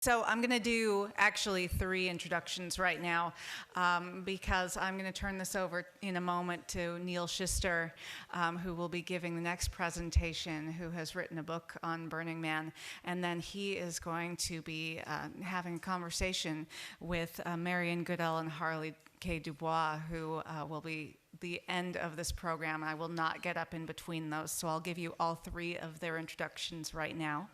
So I'm going to do actually 3 introductions right now because I'm going to turn this over in a moment to Neil Shister, who will be giving the next presentation, who has written a book on Burning Man. And then he is going to be having a conversation with Marian, Goodell, and Harley Dubois, who will be the end of this program. I will not get up in between those, so I'll give you all 3 of their introductions right now.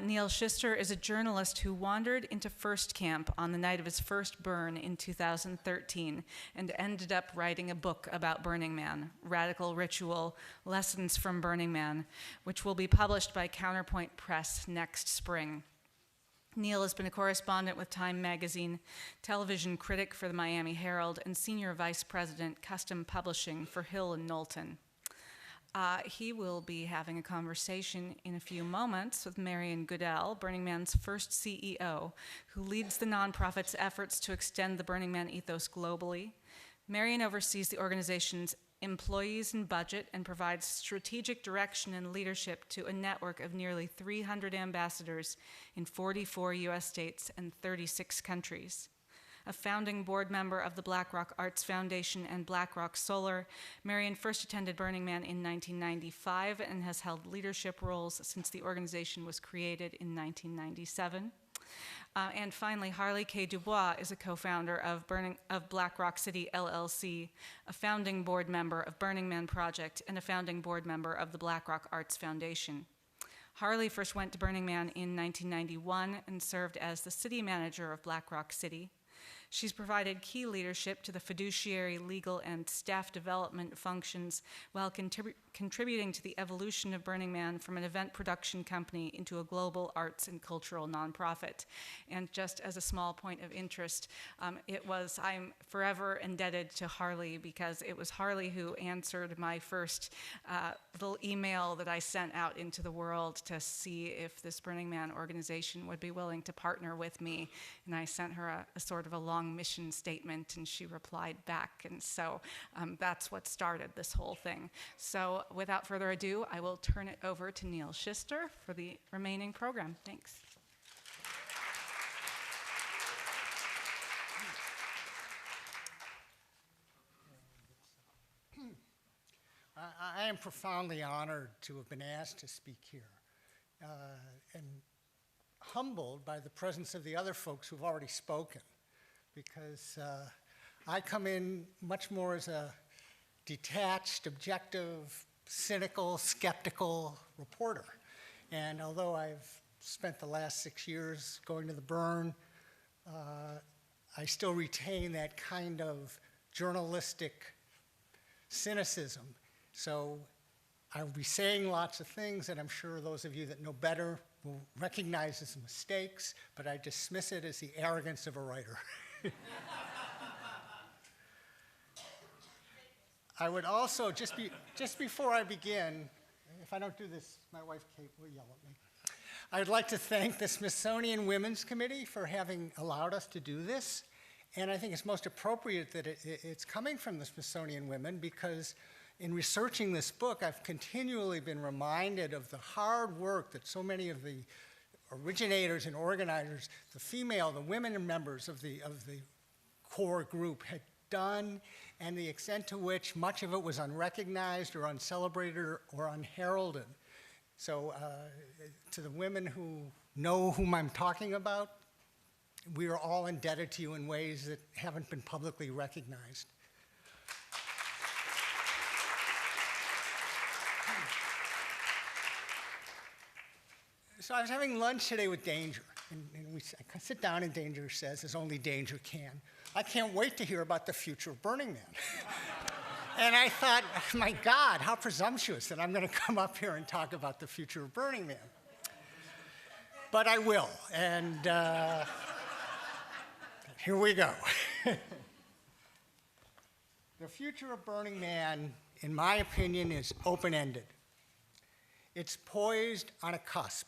Neil Shister is a journalist who wandered into First Camp on the night of his first burn in 2013 and ended up writing a book about Burning Man, Radical Ritual, Lessons from Burning Man, which will be published by Counterpoint Press next spring. Neil has been a correspondent with Time magazine, television critic for the Miami Herald, and senior vice president, custom publishing for Hill and Knowlton. He will be having a conversation in a few moments with Marian Goodell, Burning Man's first CEO, who leads the nonprofit's efforts to extend the Burning Man ethos globally. Marian oversees the organization's employees and budget and provides strategic direction and leadership to a network of nearly 300 ambassadors in 44 US states and 36 countries. A founding board member of the BlackRock Arts Foundation and BlackRock Solar, Marian first attended Burning Man in 1995 and has held leadership roles since the organization was created in 1997. And finally, Harley Dubois is a co-founder of BlackRock City LLC, a founding board member of Burning Man Project, and a founding board member of the BlackRock Arts Foundation. Harley first went to Burning Man in 1991 and served as the city manager of BlackRock City. She's provided key leadership to the fiduciary, legal, and staff development functions while contributing to the evolution of Burning Man from an event production company into a global arts and cultural nonprofit. And just as a small point of interest, I'm forever indebted to Harley because it was Harley who answered my first little email that I sent out into the world to see if this Burning Man organization would be willing to partner with me. And I sent her a sort of a long mission statement, and she replied back. And so that's what started this whole thing. So without further ado, I will turn it over to Neil Shister for the remaining program. Thanks. I am profoundly honored to have been asked to speak here and humbled by the presence of the other folks who've already spoken, because I come in much more as a detached, objective, cynical, skeptical reporter. And although I've spent the last 6 years going to the burn, I still retain that kind of journalistic cynicism. So I'll be saying lots of things that I'm sure those of you that know better will recognize as mistakes, but I dismiss it as the arrogance of a writer. I would also, just before I begin, if I don't do this, my wife Kate will yell at me. I'd like to thank the Smithsonian Women's Committee for having allowed us to do this. And I think it's most appropriate that it's coming from the Smithsonian women, because in researching this book, I've continually been reminded of the hard work that so many of the originators and organizers, the women members of the core group had done, and the extent to which much of it was unrecognized or uncelebrated or unheralded. So to the women who know whom I'm talking about, we are all indebted to you in ways that haven't been publicly recognized. So I was having lunch today with Danger, and I sit down and Danger says, as only Danger can, I can't wait to hear about the future of Burning Man. And I thought, my God, how presumptuous that I'm going to come up here and talk about the future of Burning Man. But I will, and here we go. The future of Burning Man, in my opinion, is open-ended. It's poised on a cusp.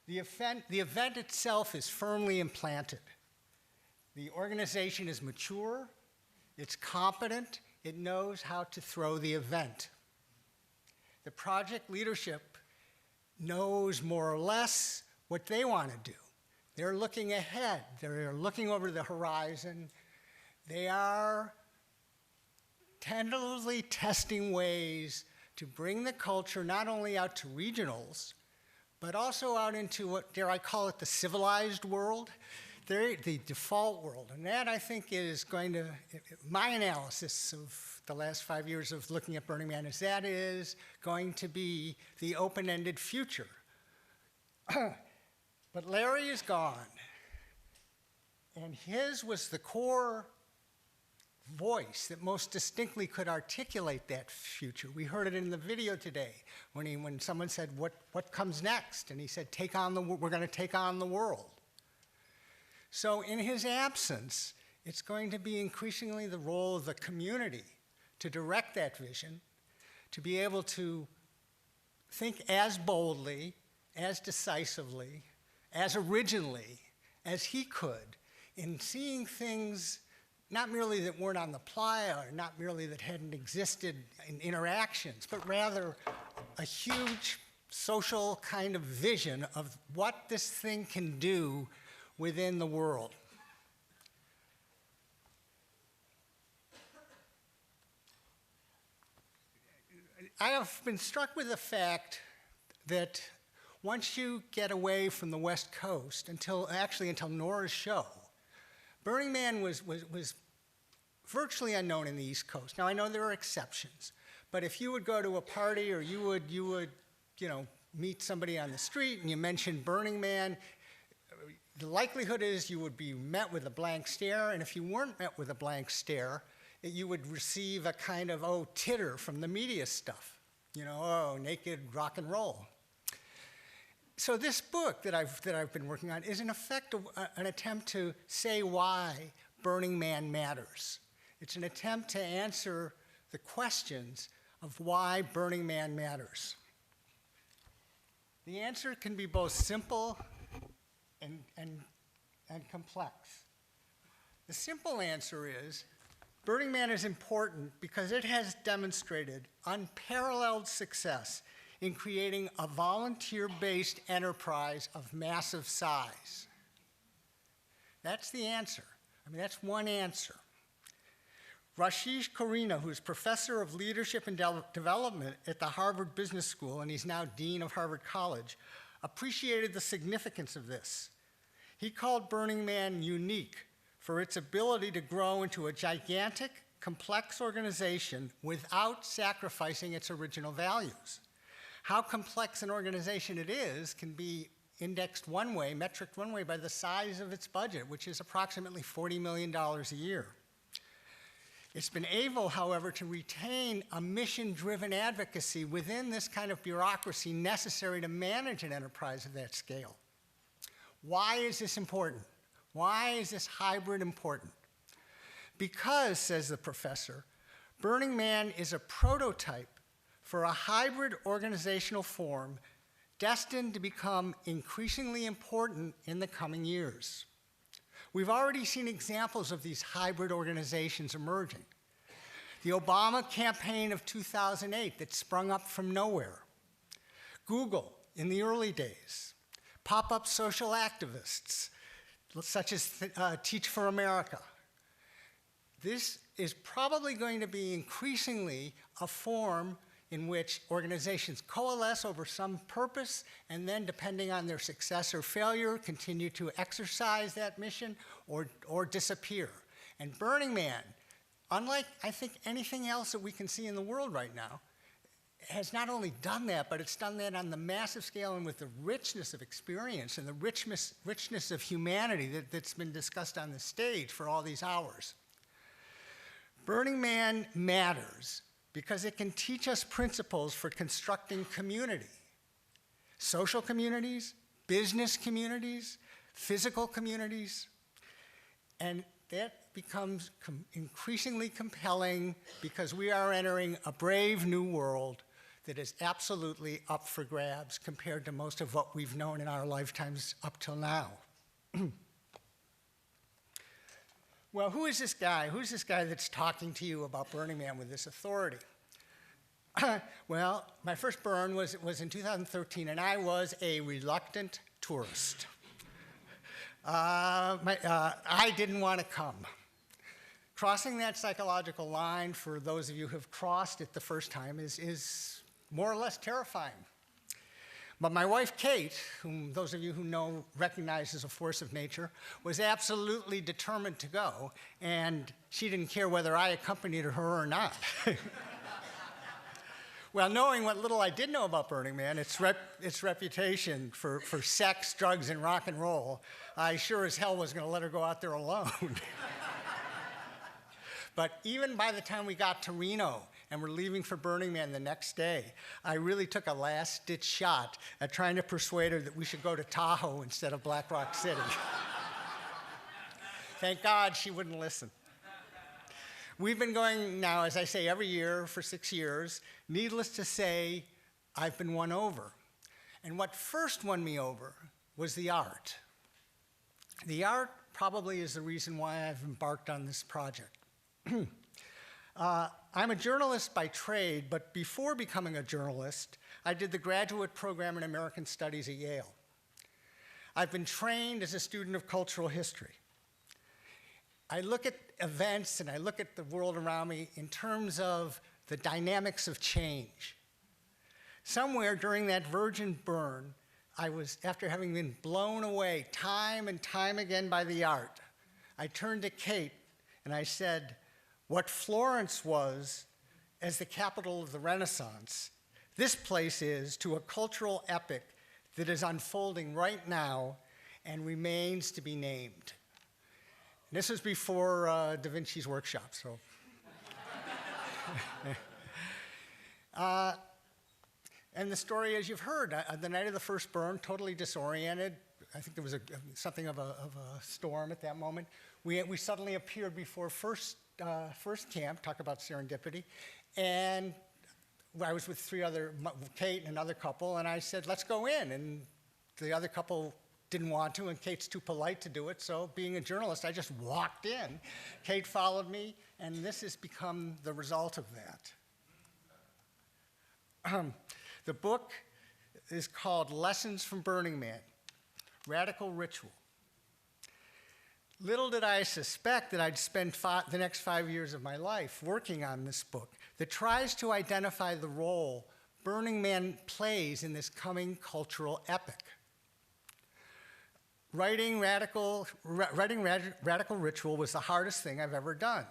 The event itself is firmly implanted. The organization is mature, it's competent, it knows how to throw the event. The project leadership knows more or less what they want to do. They're looking ahead. They're looking over the horizon. They are tentatively testing ways to bring the culture not only out to regionals, but also out into what, dare I call it, the civilized world, the default world. And that, I think, is going to, my analysis of the last 5 years of looking at Burning Man is that is going to be the open-ended future. But Larry is gone, and his was the core voice that most distinctly could articulate that future. We heard it in the video today when someone said, what comes next? And he said, we're going to take on the world. So in his absence, it's going to be increasingly the role of the community to direct that vision, to be able to think as boldly, as decisively, as originally as he could in seeing things not merely that weren't on the Playa, or not merely that hadn't existed in interactions, but rather a huge social kind of vision of what this thing can do within the world. I have been struck with the fact that once you get away from the West Coast, until Nora's show, Burning Man was virtually unknown in the East Coast. Now, I know there are exceptions, but if you would go to a party or you would meet somebody on the street and you mentioned Burning Man, the likelihood is you would be met with a blank stare, and if you weren't met with a blank stare, you would receive a kind of, titter from the media stuff. Naked rock and roll. So this book that I've been working on is in effect an attempt to say why Burning Man matters. It's an attempt to answer the questions of why Burning Man matters. The answer can be both simple and complex. The simple answer is Burning Man is important because it has demonstrated unparalleled success in creating a volunteer-based enterprise of massive size. That's the answer. That's one answer. Rashish Khurana, who's professor of leadership and development at the Harvard Business School, and he's now dean of Harvard College, appreciated the significance of this. He called Burning Man unique for its ability to grow into a gigantic, complex organization without sacrificing its original values. How complex an organization it is can be indexed one way, metriced one way, by the size of its budget, which is approximately $40 million a year. It's been able, however, to retain a mission-driven advocacy within this kind of bureaucracy necessary to manage an enterprise of that scale. Why is this important? Why is this hybrid important? Because, says the professor, Burning Man is a prototype for a hybrid organizational form destined to become increasingly important in the coming years. We've already seen examples of these hybrid organizations emerging. The Obama campaign of 2008 that sprung up from nowhere. Google in the early days. Pop-up social activists, such as Teach for America. This is probably going to be increasingly a form in which organizations coalesce over some purpose and then, depending on their success or failure, continue to exercise that mission or disappear. And Burning Man, unlike, I think, anything else that we can see in the world right now, has not only done that, but it's done that on the massive scale and with the richness of experience and the richness of humanity that's been discussed on the stage for all these hours. Burning Man matters because it can teach us principles for constructing community. Social communities, business communities, physical communities. And that becomes increasingly compelling because we are entering a brave new world that is absolutely up for grabs compared to most of what we've known in our lifetimes up till now. Well, who is this guy? Who's this guy that's talking to you about Burning Man with this authority? Well, my first burn was in 2013, and I was a reluctant tourist. I didn't want to come. Crossing that psychological line, for those of you who have crossed it the first time, is more or less terrifying. But my wife, Kate, whom those of you who know recognize as a force of nature, was absolutely determined to go, and she didn't care whether I accompanied her or not. Well, knowing what little I did know about Burning Man, its reputation for sex, drugs, and rock and roll, I sure as hell was going to let her go out there alone. But even by the time we got to Reno and were leaving for Burning Man the next day, I really took a last-ditch shot at trying to persuade her that we should go to Tahoe instead of Black Rock City. Thank God she wouldn't listen. We've been going now, as I say, every year for 6 years. Needless to say, I've been won over. And what first won me over was the art. The art probably is the reason why I've embarked on this project. I'm a journalist by trade, but before becoming a journalist, I did the graduate program in American Studies at Yale. I've been trained as a student of cultural history. I look at events and I look at the world around me in terms of the dynamics of change. Somewhere during that virgin burn, I was, after having been blown away time and time again by the art, I turned to Kate and I said, what Florence was as the capital of the Renaissance, this place is to a cultural epic that is unfolding right now and remains to be named. And this was before Da Vinci's workshop, so. And the story, as you've heard, the night of the first burn, totally disoriented. I think there was something of a storm at that moment. We suddenly appeared before first camp, talk about serendipity, and I was with Kate and another couple, and I said, let's go in, and the other couple didn't want to, and Kate's too polite to do it, so being a journalist, I just walked in. Kate followed me, and this has become the result of that. The book is called Lessons from Burning Man, Radical Ritual. Little did I suspect that I'd spend the next 5 years of my life working on this book that tries to identify the role Burning Man plays in this coming cultural epic. Writing Radical Ritual was the hardest thing I've ever done.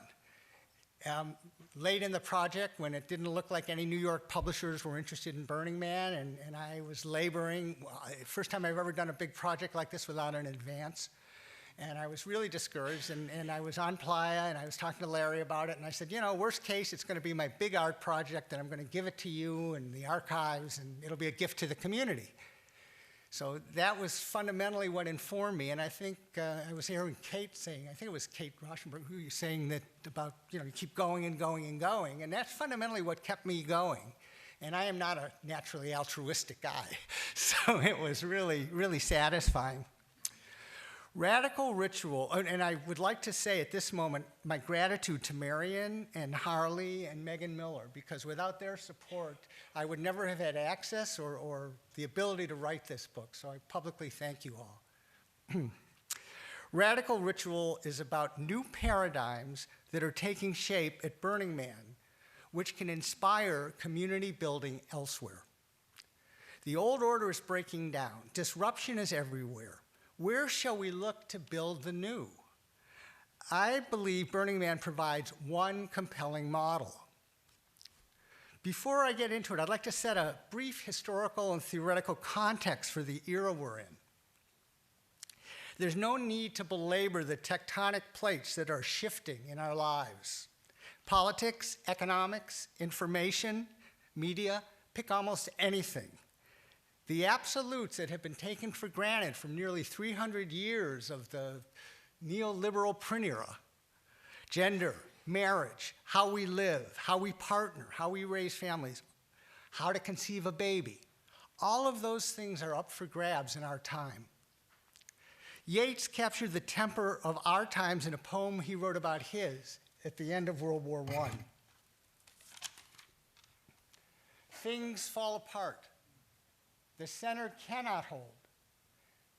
Late in the project, when it didn't look like any New York publishers were interested in Burning Man, and I was laboring, first time I've ever done a big project like this without an advance. And I was really discouraged, and I was on Playa, and I was talking to Larry about it, and I said, you know, worst case, it's going to be my big art project, and I'm going to give it to you and the archives, and it'll be a gift to the community. So that was fundamentally what informed me, and I think I was hearing Kate saying, I think it was Kate Rauschenberg, who was saying that about, you know, you keep going and going and going, and that's fundamentally what kept me going. And I am not a naturally altruistic guy, so it was really, really satisfying. Radical Ritual, and I would like to say at this moment my gratitude to Marian and Harley and Megan Miller, because without their support, I would never have had access or the ability to write this book, so I publicly thank you all. Radical Ritual is about new paradigms that are taking shape at Burning Man, which can inspire community building elsewhere. The old order is breaking down. Disruption is everywhere. Where shall we look to build the new? I believe Burning Man provides one compelling model. Before I get into it, I'd like to set a brief historical and theoretical context for the era we're in. There's no need to belabor the tectonic plates that are shifting in our lives. Politics, economics, information, media, pick almost anything. The absolutes that have been taken for granted from nearly 300 years of the neoliberal print era, gender, marriage, how we live, how we partner, how we raise families, how to conceive a baby, all of those things are up for grabs in our time. Yeats captured the temper of our times in a poem he wrote about his at the end of World War I. Things fall apart. The center cannot hold.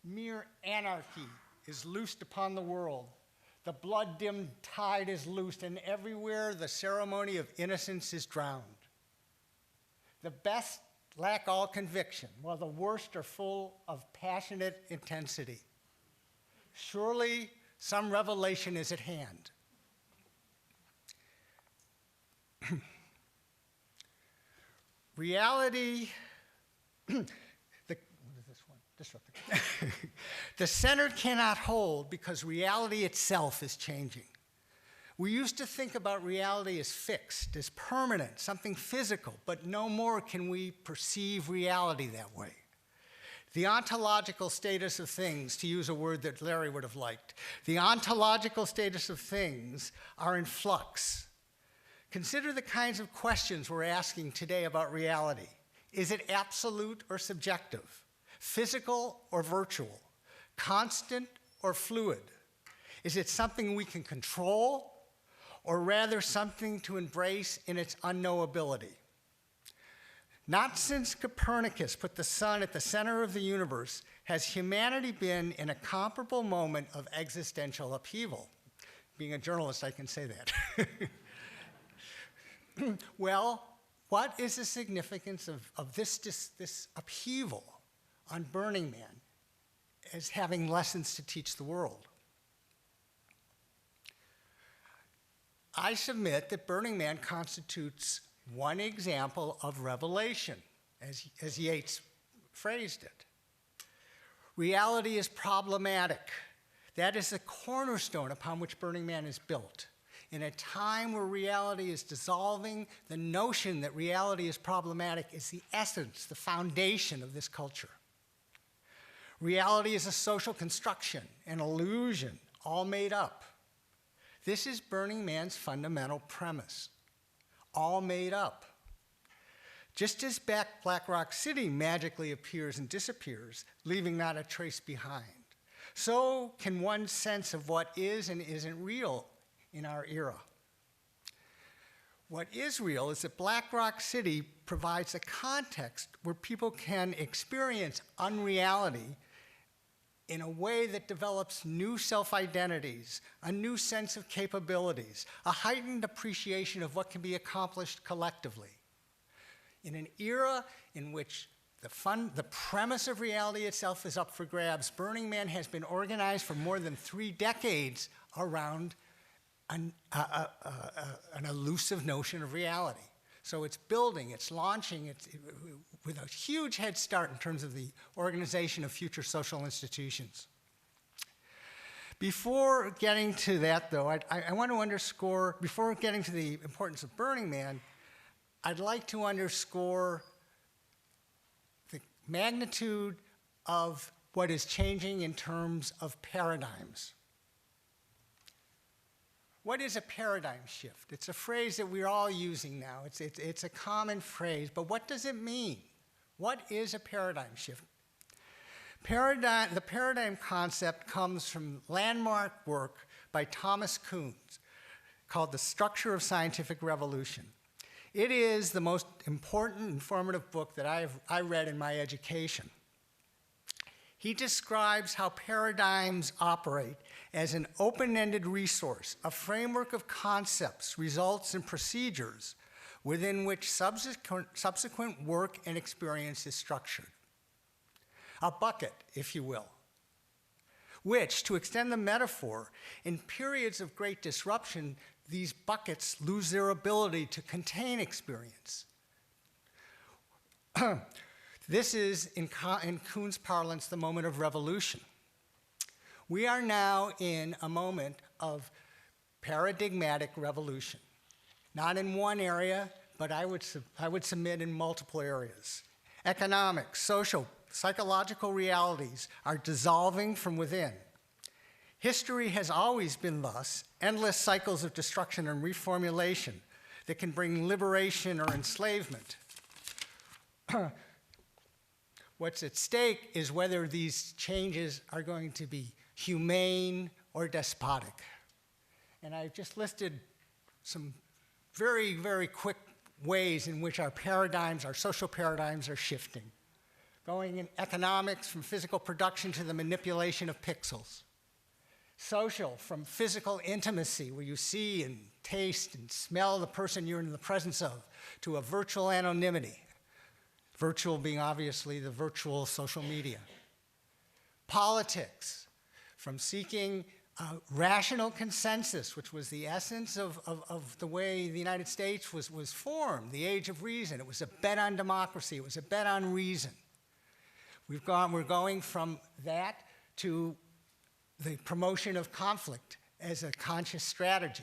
Mere anarchy is loosed upon the world. The blood-dimmed tide is loosed, and everywhere the ceremony of innocence is drowned. The best lack all conviction, while the worst are full of passionate intensity. Surely some revelation is at hand. Reality, what is this one? Disruptive. The center cannot hold because reality itself is changing. We used to think about reality as fixed, as permanent, something physical, but no more can we perceive reality that way. The ontological status of things, to use a word that Larry would have liked, the ontological status of things are in flux. Consider the kinds of questions we're asking today about reality. Is it absolute or subjective? Physical or virtual? Constant or fluid? Is it something we can control, or rather something to embrace in its unknowability? Not since Copernicus put the sun at the center of the universe has humanity been in a comparable moment of existential upheaval. Being a journalist, I can say that. Well, what is the significance of this upheaval on Burning Man as having lessons to teach the world? I submit that Burning Man constitutes one example of revelation, as YEAT'S phrased it. Reality is problematic. That is the cornerstone upon which Burning Man is built. In a time where reality is dissolving, the notion that reality is problematic is the essence, the foundation of this culture. Reality is a social construction, an illusion, all made up. This is Burning Man's fundamental premise, all made up. Just as Black Rock City magically appears and disappears, leaving not a trace behind, so can one's sense of what is and isn't real in our era. What is real is that Black Rock City provides a context where people can experience unreality in a way that develops new self-identities, a new sense of capabilities, a heightened appreciation of what can be accomplished collectively. In an era in which the premise of reality itself is up for grabs, Burning Man has been organized for more than 3 decades around an elusive notion of reality. So it's building, it's launching, with a huge head start in terms of the organization of future social institutions. Before getting to that, though, I want to underscore, before getting to the importance of Burning Man, I'd like to underscore the magnitude of what is changing in terms of paradigms. What is a paradigm shift? It's a phrase that we're all using now. It's a common phrase, but what does it mean? What is a paradigm shift? The paradigm concept comes from landmark work by Thomas Kuhn's called The Structure of Scientific Revolution. It is the most important, informative book that I read in my education. He describes how paradigms operate as an open-ended resource, a framework of concepts, results, and procedures within which subsequent work and experience is structured. A bucket, if you will, which, to extend the metaphor, in periods of great disruption, these buckets lose their ability to contain experience. This is, in Kuhn's parlance, the moment of revolution. We are now in a moment of paradigmatic revolution, not in one area, but I would submit in multiple areas. Economic, social, psychological realities are dissolving from within. History has always been thus, endless cycles of destruction and reformulation that can bring liberation or enslavement. What's at stake is whether these changes are going to be humane or despotic. And I've just listed some very, very quick ways in which our paradigms, our social paradigms are shifting. Going in economics from physical production to the manipulation of pixels. Social, from physical intimacy, where you see and taste and smell the person you're in the presence of, to a virtual anonymity. Virtual being obviously the virtual social media. Politics, from seeking rational consensus, which was the essence of the way the United States was formed, the age of reason. It was a bet on democracy. It was a bet on reason. We're going from that to the promotion of conflict as a conscious strategy.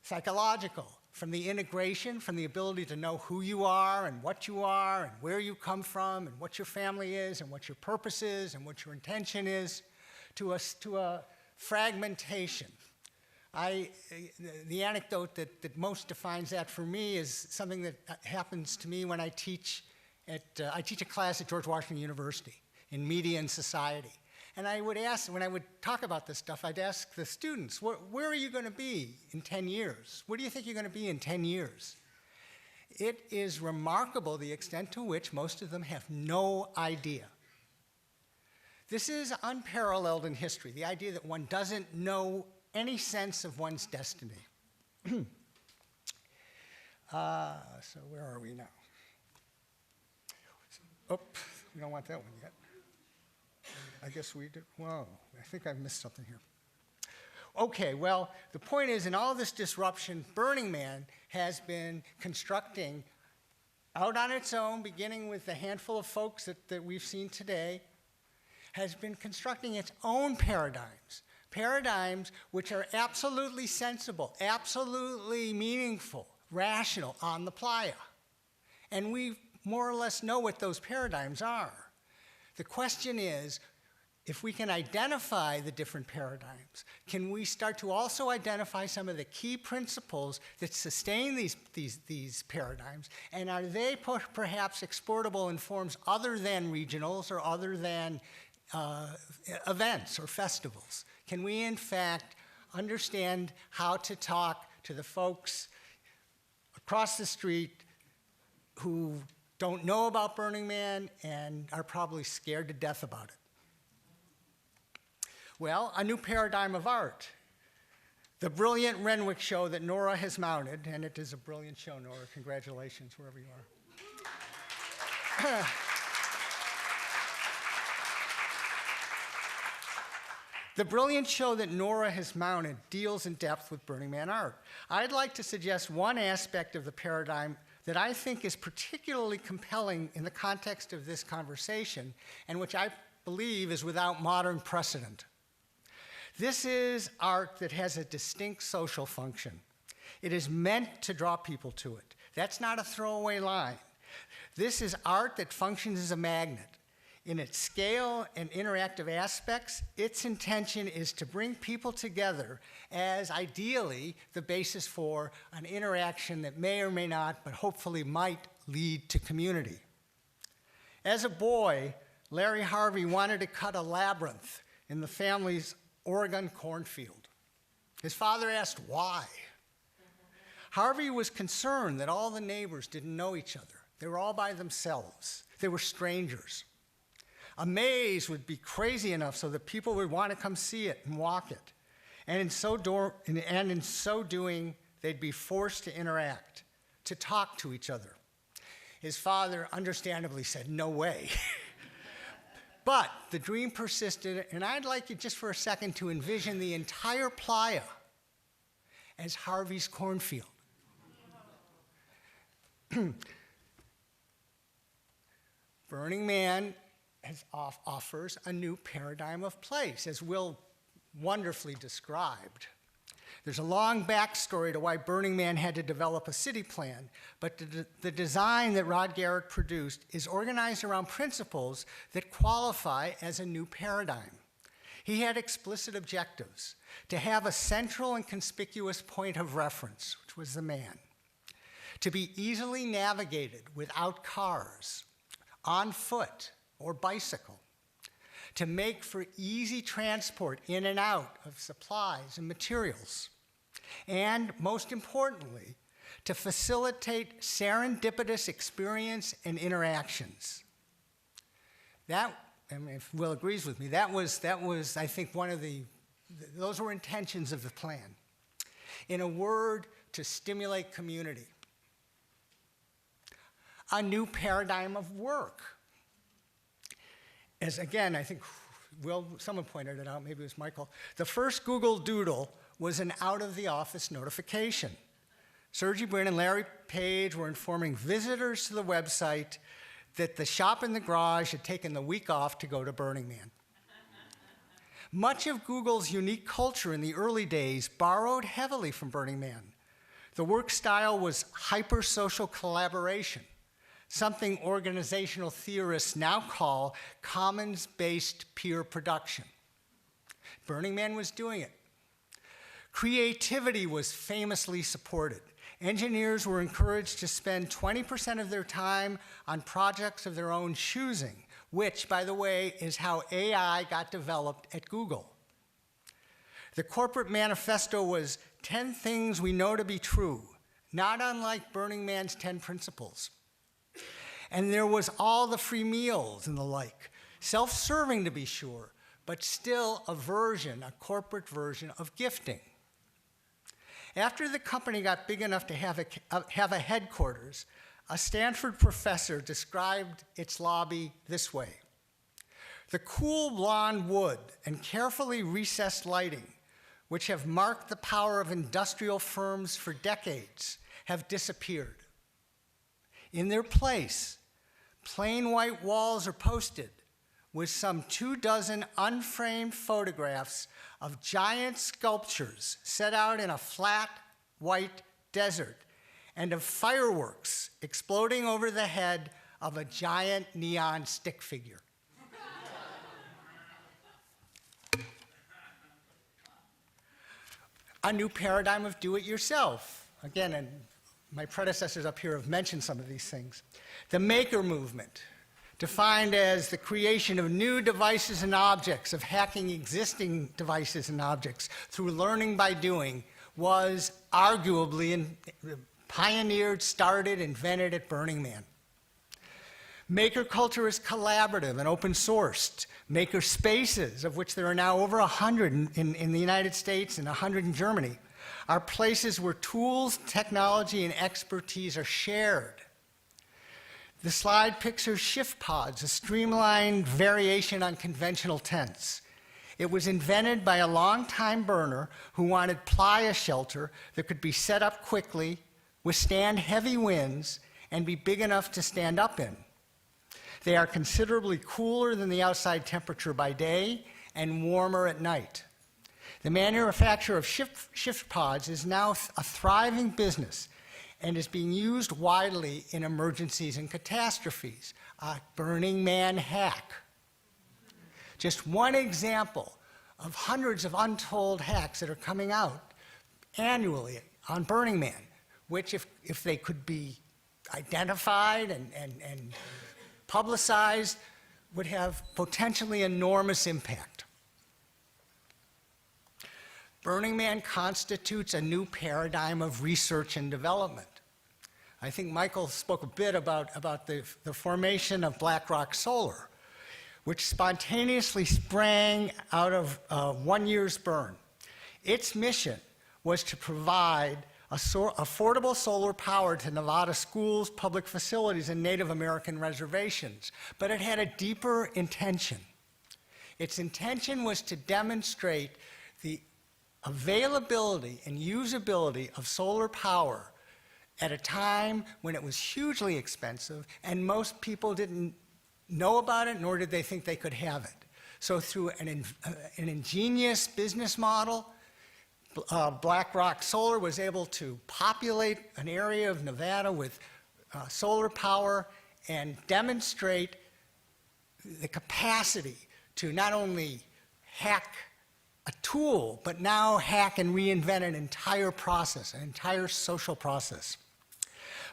Psychological, from the integration, from the ability to know who you are and what you are and where you come from and what your family is and what your purpose is and what your intention is, to a fragmentation. The anecdote that most defines that for me is something that happens to me when I teach I teach a class at George Washington University in media and society. And I would ask, when I would talk about this stuff, I'd ask the students, where are you going to be in 10 years? Where do you think you're going to be in 10 years? It is remarkable the extent to which most of them have no idea. This is unparalleled in history, the idea that one doesn't know any sense of one's destiny. So where are we now? Oh, we don't want that one yet. I guess we did. Whoa, I think I've missed something here. Okay, well, the point is, in all this disruption, Burning Man has been constructing out on its own, beginning with the handful of folks that we've seen today, has been constructing its own paradigms which are absolutely sensible, absolutely meaningful, rational on the Playa. And we more or less know what those paradigms are. The question is, if we can identify the different paradigms, can we start to also identify some of the key principles that sustain these paradigms, and are they perhaps exportable in forms other than regionals or other than events or festivals? Can we, in fact, understand how to talk to the folks across the street who don't know about Burning Man and are probably scared to death about it? Well, a new paradigm of art. The brilliant Renwick show that Nora has mounted, and it is a brilliant show, Nora. Congratulations, wherever you are. The brilliant show that Nora has mounted deals in depth with Burning Man art. I'd like to suggest one aspect of the paradigm that I think is particularly compelling in the context of this conversation, and which I believe is without modern precedent. This is art that has a distinct social function. It is meant to draw people to it. That's not a throwaway line. This is art that functions as a magnet. In its scale and interactive aspects, its intention is to bring people together as ideally the basis for an interaction that may or may not, but hopefully might lead to community. As a boy, Larry Harvey wanted to cut a labyrinth in the family's Oregon cornfield. His father asked why. Harvey was concerned that all the neighbors didn't know each other. They were all by themselves. They were strangers. A maze would be crazy enough so that people would want to come see it and walk it. And in so doing, they'd be forced to interact, to talk to each other. His father understandably said, no way. But the dream persisted, and I'd like you just for a second to envision the entire Playa as Harvey's cornfield. Burning Man offers a new paradigm of place, as Will wonderfully described. There's a long backstory to why Burning Man had to develop a city plan, but the design that Rod Garrick produced is organized around principles that qualify as a new paradigm. He had explicit objectives: to have a central and conspicuous point of reference, which was the man, to be easily navigated without cars, on foot or bicycle, to make for easy transport in and out of supplies and materials, and most importantly, to facilitate serendipitous experience and interactions. That and if Will agrees with me, that was I think, those were intentions of the plan. In a word, to stimulate community. A new paradigm of work. As again, I think, someone pointed it out, maybe it was Michael, the first Google Doodle was an out-of-the-office notification. Sergey Brin and Larry Page were informing visitors to the website that the shop in the garage had taken the week off to go to Burning Man. Much of Google's unique culture in the early days borrowed heavily from Burning Man. The work style was hyper-social collaboration, something organizational theorists now call commons-based peer production. Burning Man was doing it. Creativity was famously supported. Engineers were encouraged to spend 20% of their time on projects of their own choosing, which, by the way, is how AI got developed at Google. The corporate manifesto was 10 things we know to be true, not unlike Burning Man's 10 principles. And there was all the free meals and the like, self-serving to be sure, but still a corporate version of gifting. After the company got big enough to have a headquarters, a Stanford professor described its lobby this way: the cool blonde wood and carefully recessed lighting, which have marked the power of industrial firms for decades, have disappeared. In their place, plain white walls are posted with some 24 unframed photographs of giant sculptures set out in a flat, white desert, and of fireworks exploding over the head of a giant neon stick figure. A new paradigm of do-it-yourself. Again, and my predecessors up here have mentioned some of these things. The maker movement, defined as the creation of new devices and objects, of hacking existing devices and objects through learning by doing, was arguably pioneered, started, invented at Burning Man. Maker culture is collaborative and open-sourced. Maker spaces, of which there are now over 100 in the United States and 100 in Germany, are places where tools, technology, and expertise are shared. The slide pictures shift pods, a streamlined variation on conventional tents. It was invented by a longtime burner who wanted Playa shelter that could be set up quickly, withstand heavy winds, and be big enough to stand up in. They are considerably cooler than the outside temperature by day and warmer at night. The manufacture of shift pods is now a thriving business and is being used widely in emergencies and catastrophes. A Burning Man hack. Just one example of hundreds of untold hacks that are coming out annually on Burning Man, which if they could be identified and publicized, would have potentially enormous impact. Burning Man constitutes a new paradigm of research and development. I think Michael spoke a bit about the formation of BlackRock Solar, which spontaneously sprang out of 1 year's burn. Its mission was to provide affordable solar power to Nevada schools, public facilities, and Native American reservations. But it had a deeper intention. Its intention was to demonstrate the availability and usability of solar power at a time when it was hugely expensive and most people didn't know about it, nor did they think they could have it. So through an ingenious business model, BlackRock Solar was able to populate an area of Nevada with solar power and demonstrate the capacity to not only hack a tool, but now hack and reinvent an entire process, an entire social process.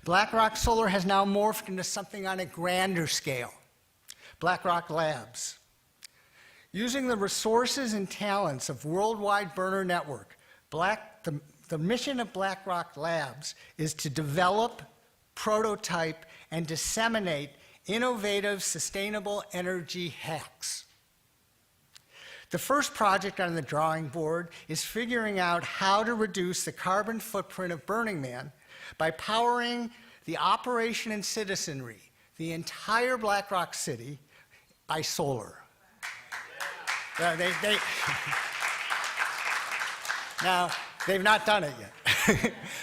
BlackRock Solar has now morphed into something on a grander scale, BlackRock Labs. Using the resources and talents of Worldwide Burner Network, the mission of BlackRock Labs is to develop, prototype, and disseminate innovative, sustainable energy hacks. The first project on the drawing board is figuring out how to reduce the carbon footprint of Burning Man by powering the operation and citizenry, the entire Black Rock City, by solar. Now, they've not done it yet,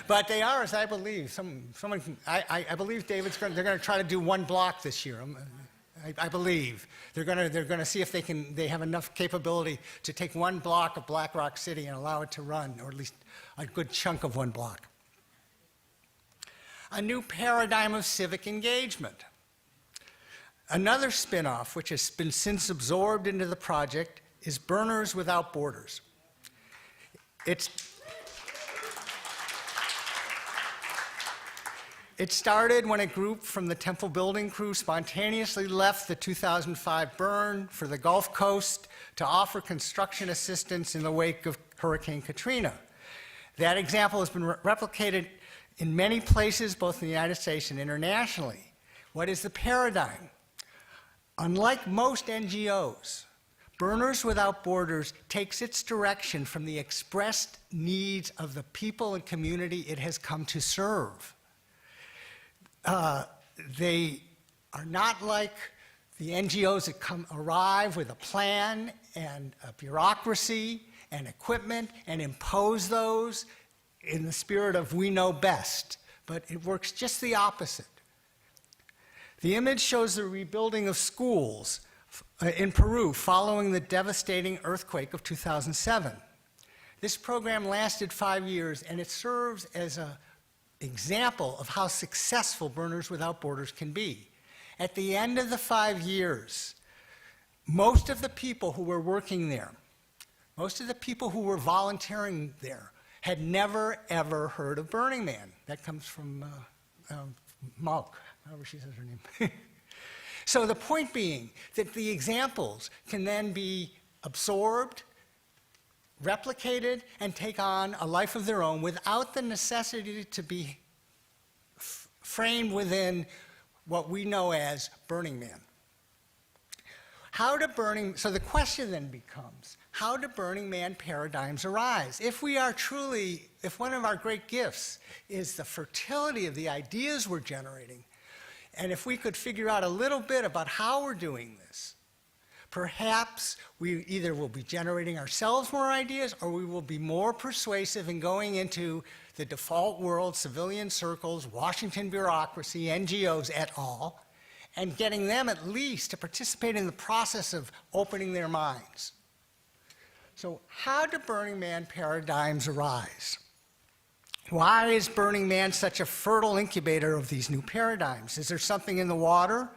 but they are, as I believe. I believe they're going to try to do one block this year. I believe they're going to see if they have enough capability to take one block of Black Rock City and allow it to run, or at least a good chunk of one block. A new paradigm of civic engagement. Another spin-off, which has been since absorbed into the project, is Burners Without Borders. It started when a group from the Temple building crew spontaneously left the 2005 burn for the Gulf Coast to offer construction assistance in the wake of Hurricane Katrina. That example has been replicated in many places, both in the United States and internationally. What is the paradigm? Unlike most NGOs, Burners Without Borders takes its direction from the expressed needs of the people and community it has come to serve. They are not like the NGOs that arrive with a plan and a bureaucracy and equipment and impose those in the spirit of we know best, but it works just the opposite. The image shows the rebuilding of schools in Peru following the devastating earthquake of 2007. This program lasted 5 years, and it serves as an example of how successful Burners Without Borders can be. At the end of the 5 years, most of the people who were working there, most of the people who were volunteering there, had never, ever heard of Burning Man. That comes from Malk, however she says her name. So the point being that the examples can then be absorbed, replicated, and take on a life of their own without the necessity to be framed within what we know as Burning Man. So the question then becomes, how do Burning Man paradigms arise? If one of our great gifts is the fertility of the ideas we're generating, and if we could figure out a little bit about how we're doing this, perhaps we either will be generating ourselves more ideas, or we will be more persuasive in going into the default world, civilian circles, Washington bureaucracy, NGOs et al., and getting them at least to participate in the process of opening their minds. So how do Burning Man paradigms arise? Why is Burning Man such a fertile incubator of these new paradigms? Is there something in the water?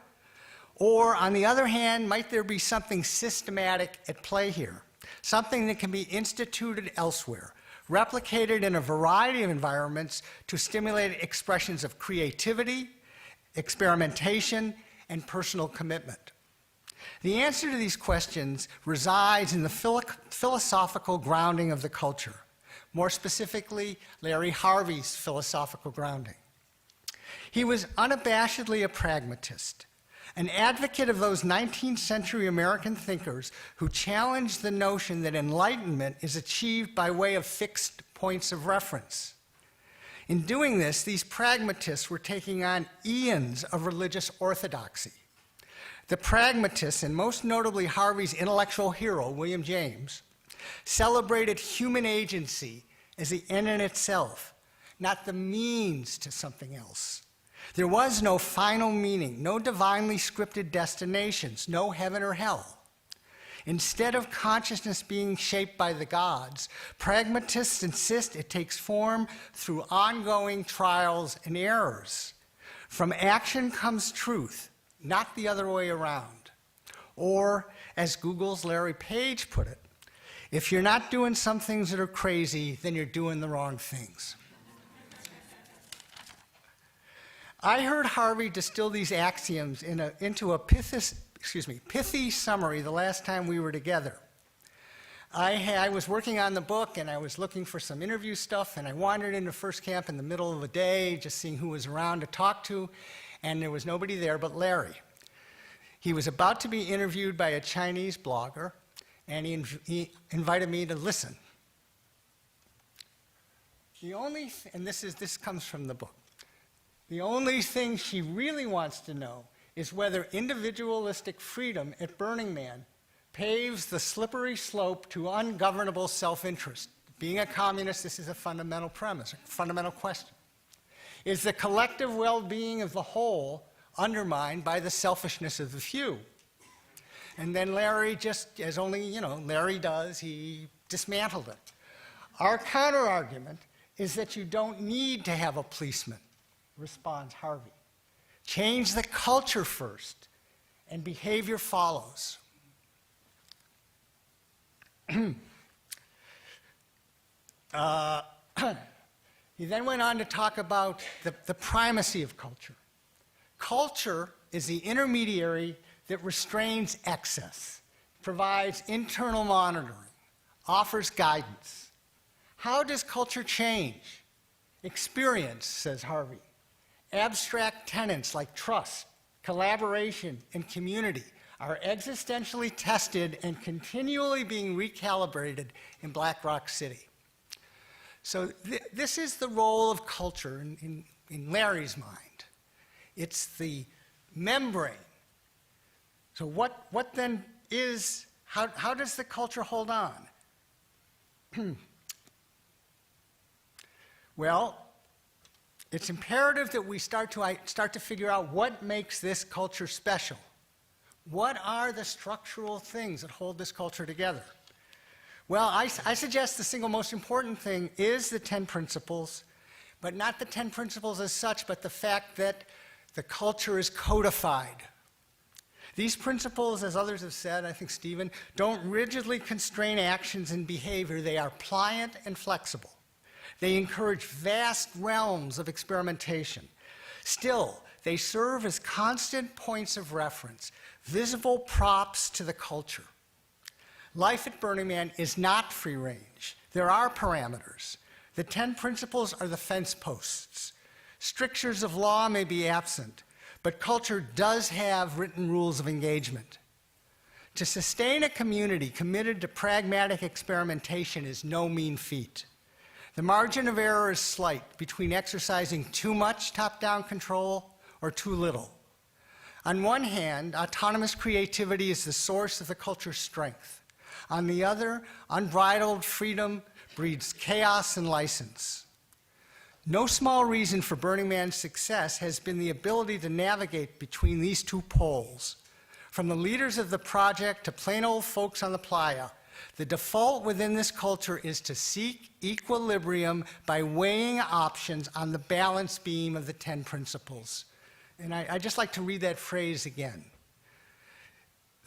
Or, on the other hand, might there be something systematic at play here? Something that can be instituted elsewhere, replicated in a variety of environments to stimulate expressions of creativity, experimentation, and personal commitment? The answer to these questions resides in the philosophical grounding of the culture. More specifically, Larry Harvey's philosophical grounding. He was unabashedly a pragmatist, an advocate of those 19th century American thinkers who challenged the notion that enlightenment is achieved by way of fixed points of reference. In doing this, these pragmatists were taking on eons of religious orthodoxy. The pragmatists, and most notably Harvey's intellectual hero, William James, celebrated human agency as the end in itself, not the means to something else. There was no final meaning, no divinely scripted destinations, no heaven or hell. Instead of consciousness being shaped by the gods, pragmatists insist it takes form through ongoing trials and errors. From action comes truth, not the other way around. Or, as Google's Larry Page put it, if you're not doing some things that are crazy, then you're doing the wrong things. I heard Harvey distill these axioms into a pithy summary the last time we were together. I was working on the book, and I was looking for some interview stuff, and I wandered into First Camp in the middle of the day, just seeing who was around to talk to, and there was nobody there but Larry. He was about to be interviewed by a Chinese blogger, and he invited me to listen. And this comes from the book. The only thing she really wants to know is whether individualistic freedom at Burning Man paves the slippery slope to ungovernable self-interest. Being a communist, this is a fundamental premise, a fundamental question. Is the collective well-being of the whole undermined by the selfishness of the few? And then Larry, just as only, Larry does, he dismantled it. Our counter-argument is that you don't need to have a policeman, responds Harvey. Change the culture first, and behavior follows. He then went on to talk about the primacy of culture. Culture is the intermediary that restrains excess, provides internal monitoring, offers guidance. How does culture change? Experience, says Harvey. Abstract tenets like trust, collaboration, and community are existentially tested and continually being recalibrated in Black Rock City. So this is the role of culture in Larry's mind. It's the membrane. So what then is, how does the culture hold on? Well, it's imperative that we start to figure out what makes this culture special. What are the structural things that hold this culture together? Well, I suggest the single most important thing is the 10 principles, but not the 10 principles as such, but the fact that the culture is codified. These principles, as others have said, I think Stephen, don't rigidly constrain actions and behavior. They are pliant and flexible. They encourage vast realms of experimentation. Still, they serve as constant points of reference, visible props to the culture. Life at Burning Man is not free range. There are parameters. The 10 principles are the fence posts. Strictures of law may be absent, but culture does have written rules of engagement. To sustain a community committed to pragmatic experimentation is no mean feat. The margin of error is slight between exercising too much top-down control or too little. On one hand, autonomous creativity is the source of the culture's strength. On the other, unbridled freedom breeds chaos and license. No small reason for Burning Man's success has been the ability to navigate between these two poles. From the leaders of the project to plain old folks on the Playa, the default within this culture is to seek equilibrium by weighing options on the balance beam of the 10 principles. And I'd just like to read that phrase again.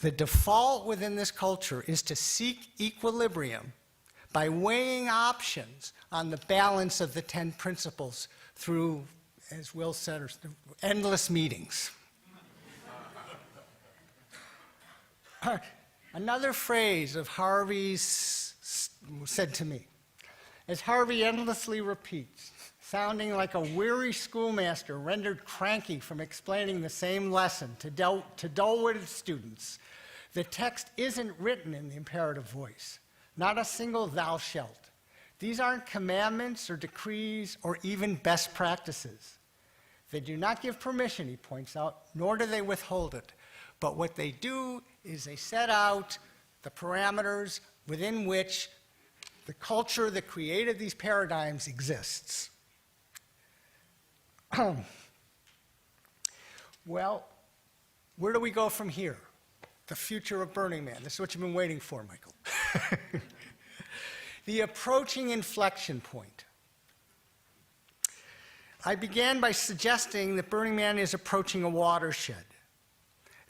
The default within this culture is to seek equilibrium by weighing options on the balance of the 10 principles through, as Will said, endless meetings. Another phrase of Harvey's said to me, as Harvey endlessly repeats, sounding like a weary schoolmaster rendered cranky from explaining the same lesson to dull-witted students, the text isn't written in the imperative voice, not a single thou shalt. These aren't commandments or decrees or even best practices. They do not give permission, he points out, nor do they withhold it. But what they do is they set out the parameters within which the culture that created these paradigms exists. Well, where do we go from here? The future of Burning Man. This is what you've been waiting for, Michael. The approaching inflection point. I began by suggesting that Burning Man is approaching a watershed.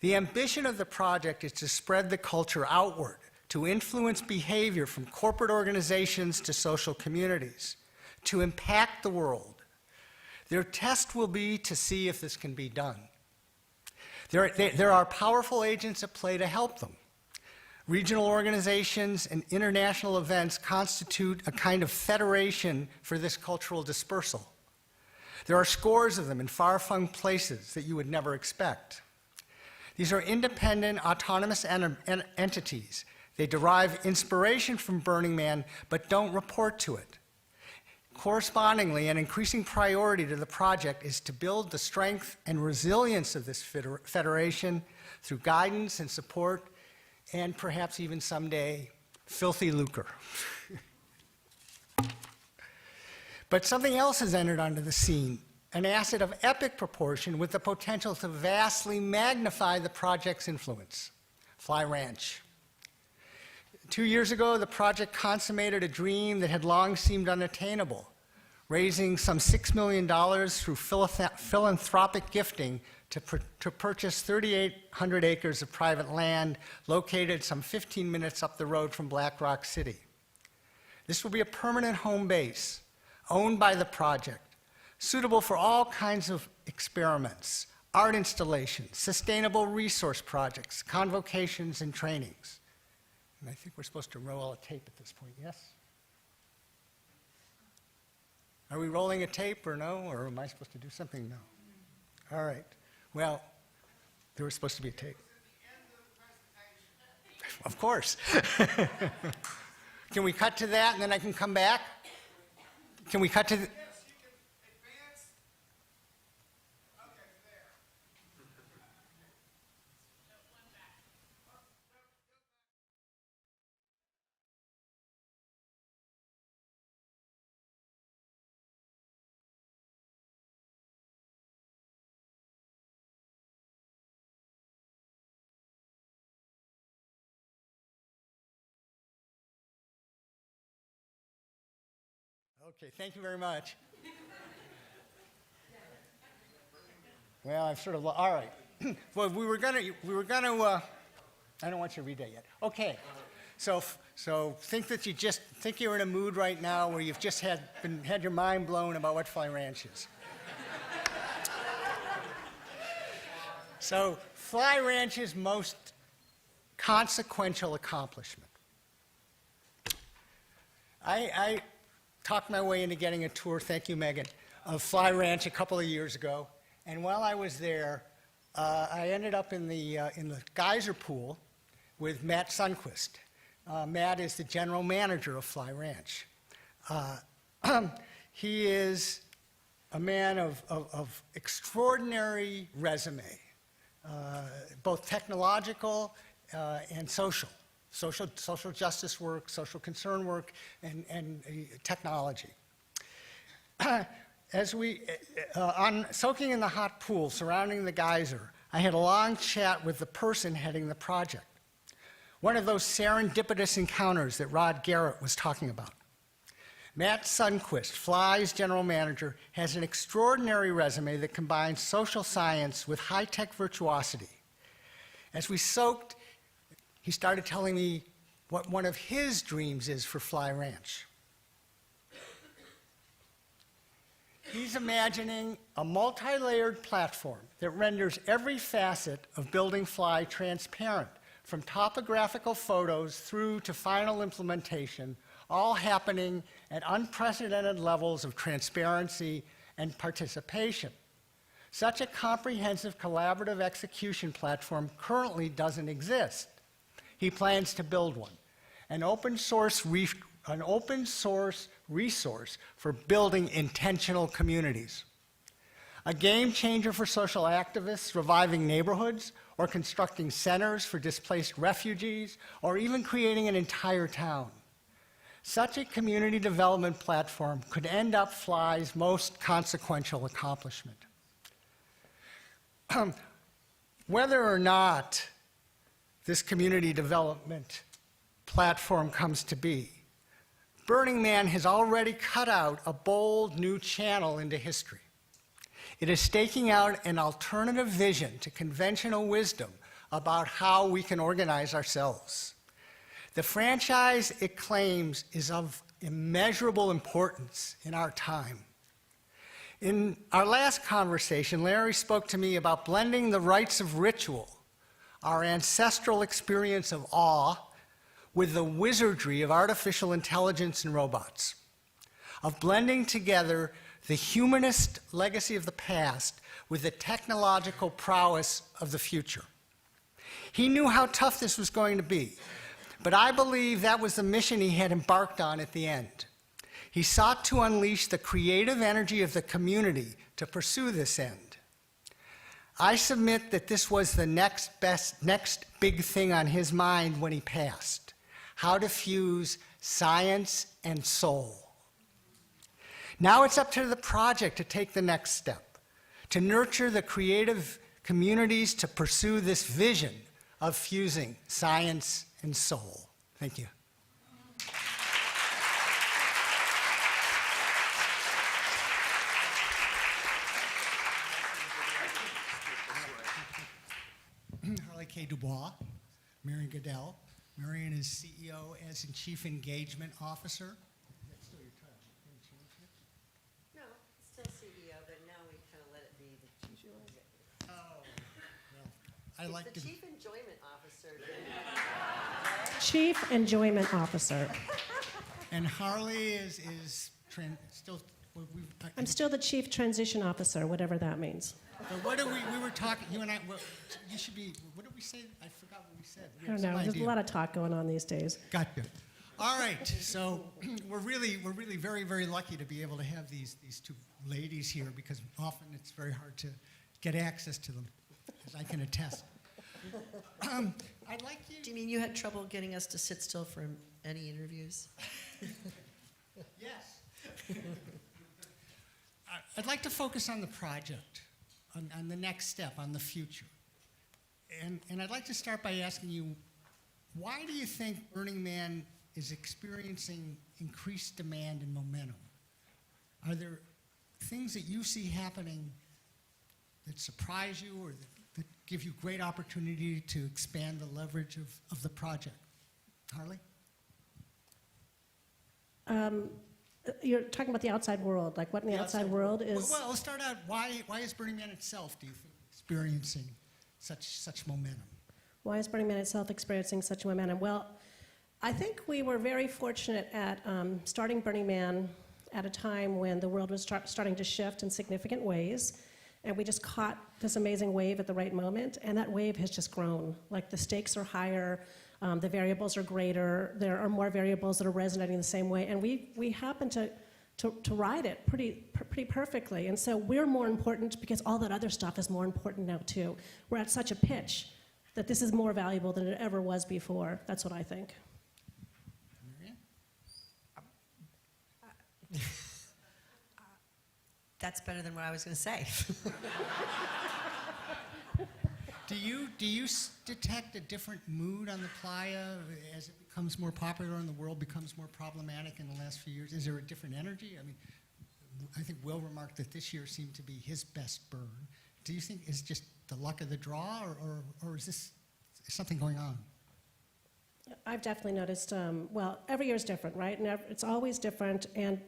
The ambition of the project is to spread the culture outward, to influence behavior from corporate organizations to social communities, to impact the world. Their test will be to see if this can be done. There are powerful agents at play to help them. Regional organizations and international events constitute a kind of federation for this cultural dispersal. There are scores of them in far-flung places that you would never expect. These are independent, autonomous entities. They derive inspiration from Burning Man, but don't report to it. Correspondingly, an increasing priority to the project is to build the strength and resilience of this federation through guidance and support, and perhaps even someday, filthy lucre. But something else has entered onto the scene, an asset of epic proportion with the potential to vastly magnify the project's influence, Fly Ranch. 2 years ago, the project consummated a dream that had long seemed unattainable, raising some $6 million through philanthropic gifting to purchase 3,800 acres of private land located some 15 minutes up the road from Black Rock City. This will be a permanent home base owned by the project, suitable for all kinds of experiments, art installations, sustainable resource projects, convocations, and trainings. And I think we're supposed to roll a tape at this point, yes? Are we rolling a tape or no? Or am I supposed to do something? No. All right. Well, there was supposed to be a tape. Of course. Can we cut to that and then I can come back? Can we cut to the... Okay, thank you very much. Well, I'm sort of, all right. Well, we were gonna, I don't want you to read that yet. Okay, so think that think you're in a mood right now where you've just had your mind blown about what Fly Ranch is. So, Fly Ranch's most consequential accomplishment. I talked my way into getting a tour, thank you, Megan, of Fly Ranch a couple of years ago. And while I was there, I ended up in the geyser pool with Matt Sundquist. Matt is the general manager of Fly Ranch. He is a man of extraordinary resume, both technological and social. Social justice work, social concern work, and technology. As on soaking in the hot pool surrounding the geyser, I had a long chat with the person heading the project. One of those serendipitous encounters that Rod Garrett was talking about. Matt Sundquist, Fly's general manager, has an extraordinary resume that combines social science with high-tech virtuosity. As we soaked, he started telling me what one of his dreams is for Fly Ranch. He's imagining a multi-layered platform that renders every facet of building Fly transparent, from topographical photos through to final implementation, all happening at unprecedented levels of transparency and participation. Such a comprehensive collaborative execution platform currently doesn't exist. He plans to build one, an open source resource for building intentional communities. A game changer for social activists reviving neighborhoods or constructing centers for displaced refugees or even creating an entire town. Such a community development platform could end up Fly's most consequential accomplishment. Whether or not this community development platform comes to be, Burning Man has already cut out a bold new channel into history. It is staking out an alternative vision to conventional wisdom about how we can organize ourselves. The franchise it claims is of immeasurable importance in our time. In our last conversation, Larry spoke to me about blending the rites of ritual, our ancestral experience of awe, with the wizardry of artificial intelligence and robots, of blending together the humanist legacy of the past with the technological prowess of the future. He knew how tough this was going to be, but I believe that was the mission he had embarked on at the end. He sought to unleash the creative energy of the community to pursue this end. I submit that this was the next big thing on his mind when he passed: how to fuse science and soul. Now it's up to the project to take the next step, to nurture the creative communities to pursue this vision of fusing science and soul. Thank you. Harley K. Dubois, Marian Goodell. Marian is CEO as in Chief Engagement Officer. That's still your title. Can you change it? No, it's still CEO, but now we kind of let it be the chief executive. Oh, well, I like It's to. the chief enjoyment officer. Chief Enjoyment Officer. And Harley is still. I'm still the Chief Transition Officer, whatever that means. But what do we were talking, you and I, you should be, what did we say? I forgot what we said. We I had don't know. some There's idea. a lot of talk going on these days. Gotcha. All right, so we're really very, very lucky to be able to have these two ladies here, because often it's very hard to get access to them, as I can attest. I'd like you. Do you mean you had trouble getting us to sit still for any interviews? Yes. I'd like to focus on the project, on the next step, on the future. And I'd like to start by asking you, why do you think Burning Man is experiencing increased demand and momentum? Are there things that you see happening that surprise you, or that give you great opportunity to expand the leverage of the project? Harley? You're talking about the outside world, like what in the outside world is... Well, let's start out, why is Burning Man itself, do you think, experiencing such momentum? Why is Burning Man itself experiencing such momentum? Well, I think we were very fortunate at starting Burning Man at a time when the world was starting to shift in significant ways, and we just caught this amazing wave at the right moment, and that wave has just grown. Like, the stakes are higher, the variables are greater, there are more variables that are resonating the same way, and we happen to ride it pretty perfectly. And so we're more important because all that other stuff is more important now too. We're at such a pitch that this is more valuable than it ever was before. That's what I think. Marian? That's better than what I was going to say. Do you detect a different mood on the Playa as it becomes more popular and the world becomes more problematic in the last few years? Is there a different energy? I mean, I think Will remarked that this year seemed to be his best burn. Do you think it's just the luck of the draw, or is this something going on? I've definitely noticed, well, every year is different, right? And it's always different, and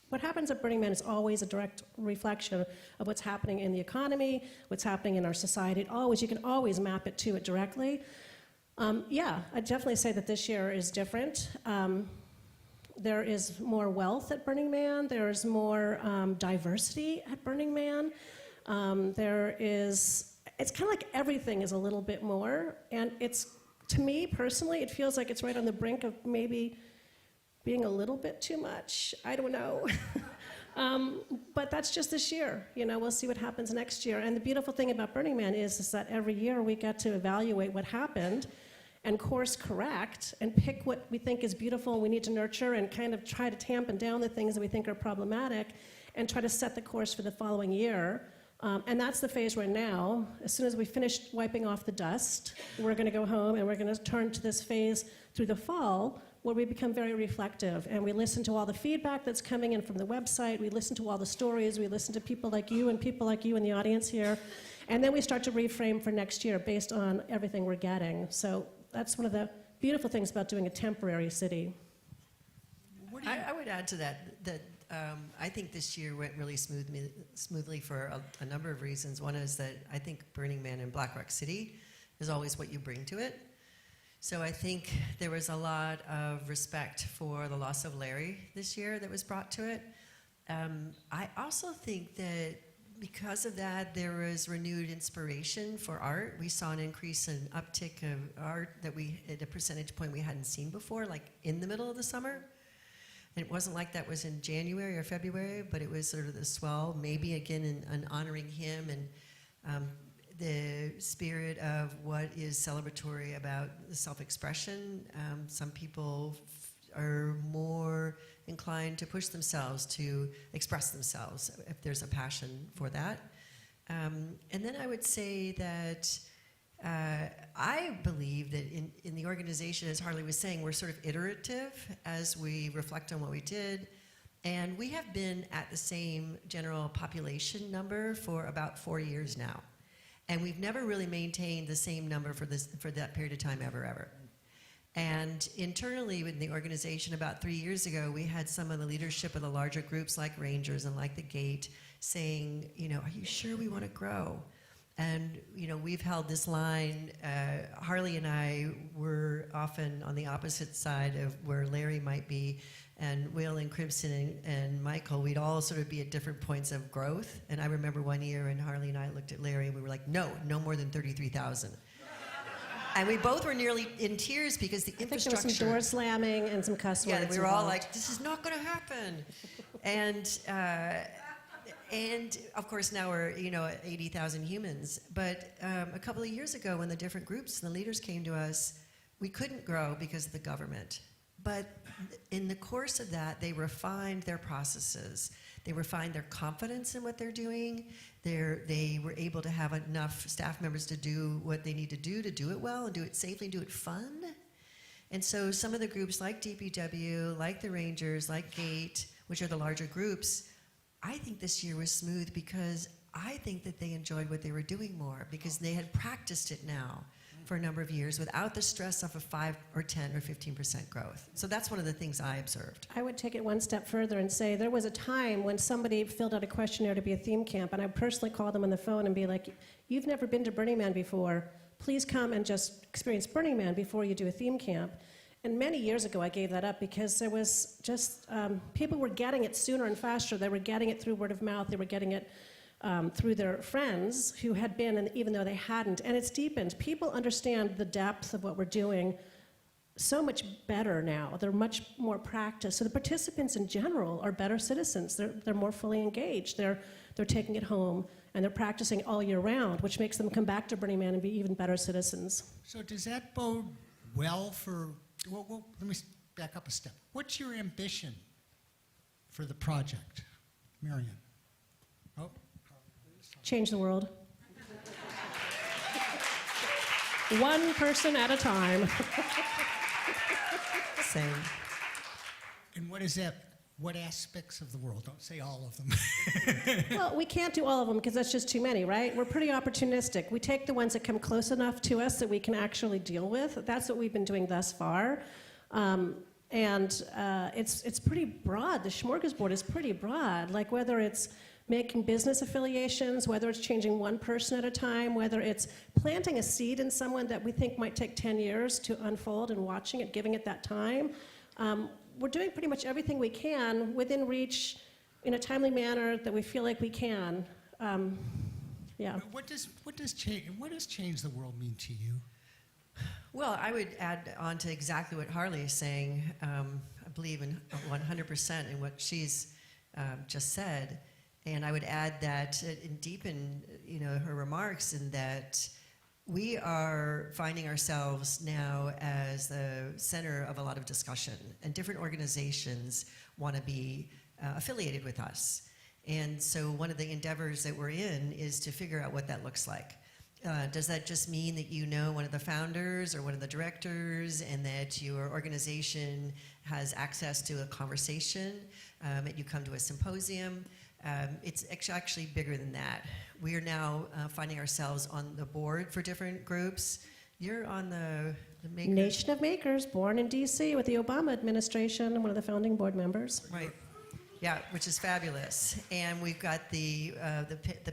what happens at Burning Man is always a direct reflection of what's happening in the economy, what's happening in our society. You can always map it to it directly. Yeah, I'd definitely say that this year is different. There is more wealth at Burning Man. There's more diversity at Burning Man. It's kind of like everything is a little bit more, and to me personally, it feels like it's right on the brink of maybe being a little bit too much. I don't know. But that's just this year. We'll see what happens next year. And the beautiful thing about Burning Man is that every year we get to evaluate what happened and course correct and pick what we think is beautiful and we need to nurture, and kind of try to tampen down the things that we think are problematic and try to set the course for the following year. And that's the phase we're in now. As soon as we finish wiping off the dust, we're going to go home and we're going to turn to this phase through the fall, where we become very reflective, and we listen to all the feedback that's coming in from the website, we listen to all the stories, we listen to people like you and people like you in the audience here, and then we start to reframe for next year based on everything we're getting. So that's one of the beautiful things about doing a temporary city. I would add to that I think this year went really smoothly for a number of reasons. One is that I think Burning Man in Black Rock City is always what you bring to it. So I think there was a lot of respect for the loss of Larry this year that was brought to it. I also think that because of that, there was renewed inspiration for art. We saw an increase in uptick of art that we, at a percentage point we hadn't seen before, like in the middle of the summer. And it wasn't like that was in January or February, but it was sort of the swell, maybe again in honoring him and the spirit of what is celebratory about the self-expression. Some people are more inclined to push themselves, to express themselves, if there's a passion for that. And then I would say that I believe that in the organization, as Harley was saying, we're sort of iterative as we reflect on what we did. And we have been at the same general population number for about 4 years now. And we've never really maintained the same number for that period of time ever. And internally within the organization, about 3 years ago, we had some of the leadership of the larger groups like Rangers and like the Gate saying, you know, are you sure we want to grow? And, you know, we've held this line. Harley and I were often on the opposite side of where Larry might be, and Will and Crimson and Michael, we'd all sort of be at different points of growth. And I remember one year, and Harley and I looked at Larry, and we were like, no more than 33,000. And we both were nearly in tears because the infrastructure. I think there was some door slamming and some cuss words. Yeah, we were all like, this is not going to happen. And of course now we're, you know, at 80,000 humans. But a couple of years ago when the different groups and the leaders came to us, we couldn't grow because of the government. But in the course of that, they refined their processes. They refined their confidence in what they're doing. They were able to have enough staff members to do what they need to do it well and do it safely, do it fun. And so some of the groups like DPW, like the Rangers, like GATE, which are the larger groups, I think this year was smooth because I think that they enjoyed what they were doing more because they had practiced it now for a number of years without the stress of a 5 or 10 or 15% growth. So that's one of the things I observed. I would take it one step further and say there was a time when somebody filled out a questionnaire to be a theme camp, and I personally called them on the phone and be like, you've never been to Burning Man before. Please come and just experience Burning Man before you do a theme camp. And many years ago, I gave that up because there was just, people were getting it sooner and faster. They were getting it through word of mouth. They were getting it through their friends who had been, and even though they hadn't. And it's deepened. People understand the depth of what we're doing so much better now. They're much more practiced. So the participants in general are better citizens. They're more fully engaged. They're taking it home, and they're practicing all year round, which makes them come back to Burning Man and be even better citizens. So does that bode well for, well, let me back up a step. What's your ambition for the project, Marian? Oh. Change the world. One person at a time. Same. And what is that? What aspects of the world? Don't say all of them. Well, we can't do all of them because that's just too many, right? We're pretty opportunistic. We take the ones that come close enough to us that we can actually deal with. That's what we've been doing thus far. It's pretty broad. The smorgasbord is pretty broad. Like whether it's making business affiliations, whether it's changing one person at a time, whether it's planting a seed in someone that we think might take 10 years to unfold and watching it, giving it that time. We're doing pretty much everything we can within reach in a timely manner that we feel like we can. Yeah. What does change the world mean to you? Well, I would add on to exactly what Harley is saying. I believe in 100% in what she's just said. And I would add that and deepen, her remarks in that we are finding ourselves now as the center of a lot of discussion, and different organizations want to be affiliated with us. And so one of the endeavors that we're in is to figure out what that looks like. Does that just mean that you know one of the founders or one of the directors and that your organization has access to a conversation, that you come to a symposium? It's actually bigger than that. We are now finding ourselves on the board for different groups. You're on the Makers. Nation of Makers, born in D.C. with the Obama administration, one of the founding board members. Right. Yeah, which is fabulous. And we've got the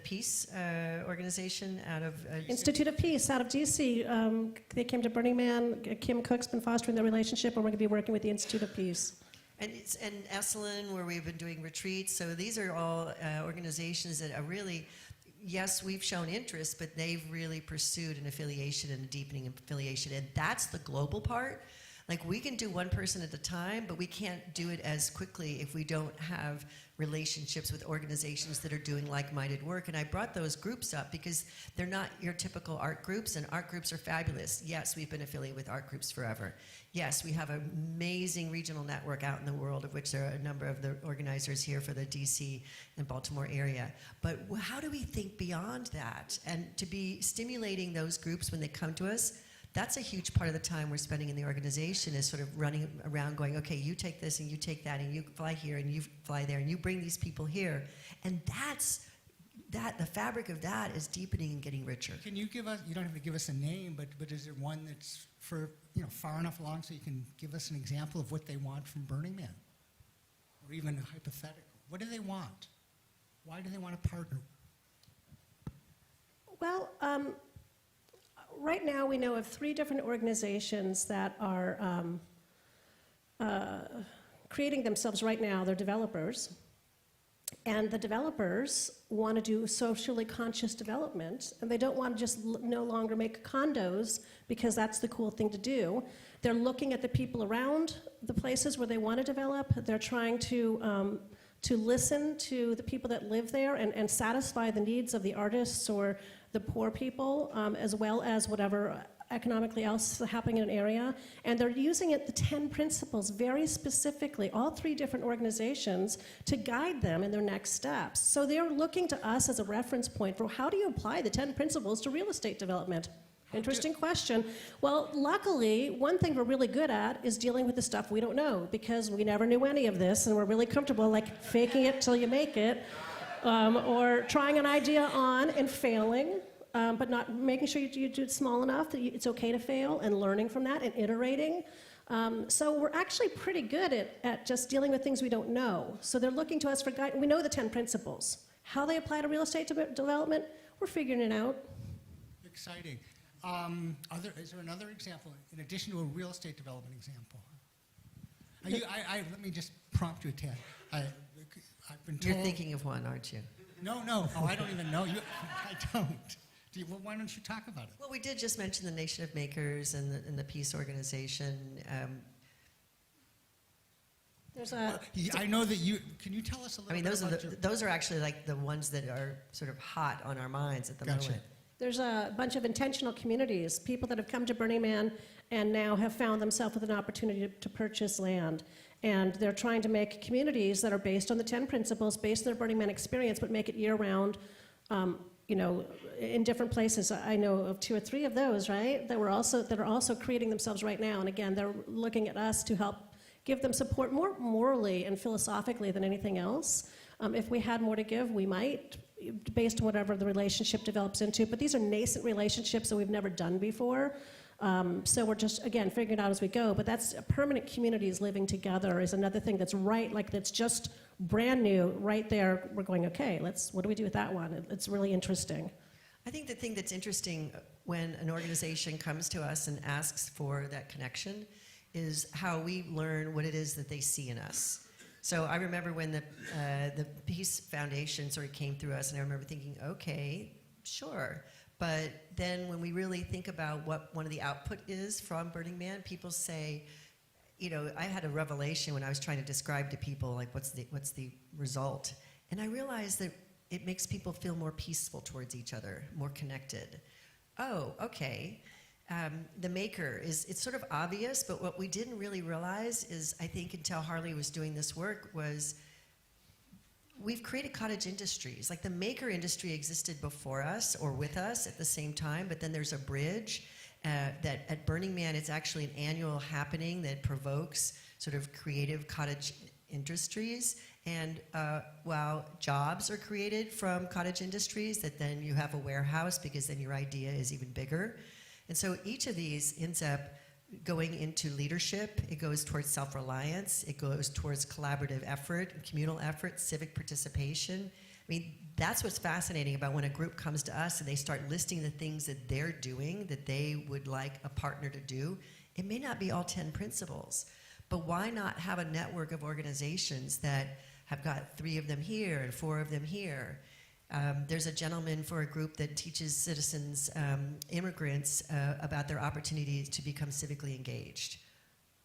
Peace organization out of... Institute of Peace out of D.C. They came to Burning Man. Kim Cook's been fostering the relationship, and we're going to be working with the Institute of Peace. And it's in Esalen, where we've been doing retreats. So these are all organizations that are really, yes, we've shown interest, but they've really pursued an affiliation and a deepening affiliation. And that's the global part. Like, we can do one person at a time, but we can't do it as quickly if we don't have relationships with organizations that are doing like-minded work. And I brought those groups up because they're not your typical art groups, and art groups are fabulous. Yes, we've been affiliated with art groups forever. Yes, we have an amazing regional network out in the world, of which there are a number of the organizers here for the DC and Baltimore area. But how do we think beyond that? And to be stimulating those groups when they come to us, that's a huge part of the time we're spending in the organization, is sort of running around going, okay, you take this and you take that and you fly here and you fly there and you bring these people here. And the fabric of that is deepening and getting richer. Can you give us, you don't have to give us a name, but is there one that's far enough along so you can give us an example of what they want from Burning Man? Or even a hypothetical. What do they want? Why do they want to partner? Well, right now we know of 3 different organizations that are creating themselves right now. They're developers. And the developers want to do socially conscious development, and they don't want to just no longer make condos because that's the cool thing to do. They're looking at the people around the places where they want to develop. They're trying to listen to the people that live there and satisfy the needs of the artists or the poor people, as well as whatever economically else is happening in an area. And they're using the 10 principles very specifically, all 3 different organizations, to guide them in their next steps. So they're looking to us as a reference point for how do you apply the 10 principles to real estate development? Interesting question. Well, luckily, one thing we're really good at is dealing with the stuff we don't know, because we never knew any of this, and we're really comfortable like faking it till you make it, or trying an idea on and failing, but not making sure you do it small enough that it's okay to fail, and learning from that and iterating. So we're actually pretty good at just dealing with things we don't know. So they're looking to us for guidance. We know the 10 principles. How they apply to real estate development, we're figuring it out. Exciting. Is there another example, in addition to a real estate development example? Let me just prompt you a tad. I've been told... You're thinking of one, aren't you? No. Oh, I don't even know. I don't. Well, why don't you talk about it? Well, we did just mention the Nation of Makers and the Peace Organization. I know that you... Can you tell us a little bit about those are actually like the ones that are sort of hot on our minds at the moment. There's a bunch of intentional communities, people that have come to Burning Man and now have found themselves with an opportunity to purchase land. And they're trying to make communities that are based on the 10 principles, based on their Burning Man experience, but make it year-round, in different places. I know of 2 or 3 of those, right, that are also creating themselves right now. And again, they're looking at us to help give them support more morally and philosophically than anything else. If we had more to give, we might, based on whatever the relationship develops into. But these are nascent relationships that we've never done before. So we're just, again, figuring it out as we go. But that's permanent communities living together is another thing that's that's just brand new right there. We're going, okay, what do we do with that one? It's really interesting. I think the thing that's interesting when an organization comes to us and asks for that connection is how we learn what it is that they see in us. So I remember when the Peace Foundation sort of came through us, and I remember thinking, okay, sure. But then when we really think about what one of the output is from Burning Man, people say, I had a revelation when I was trying to describe to people, like, what's the result? And I realized that it makes people feel more peaceful towards each other, more connected. Oh, okay. The maker it's sort of obvious, but what we didn't really realize is, I think until Harley was doing this work, was we've created cottage industries. Like, the maker industry existed before us or with us at the same time, but then there's a bridge that at Burning Man, it's actually an annual happening that provokes sort of creative cottage industries. And while jobs are created from cottage industries, that then you have a warehouse, because then your idea is even bigger. And so each of these ends up going into leadership. It goes towards self-reliance. It goes towards collaborative effort, communal effort, civic participation. I mean, that's what's fascinating about when a group comes to us and they start listing the things that they're doing that they would like a partner to do. It may not be all 10 principles, But why not have a network of organizations that have got 3 of them here and 4 of them here? There's a gentleman for a group that teaches citizens, immigrants, about their opportunities to become civically engaged.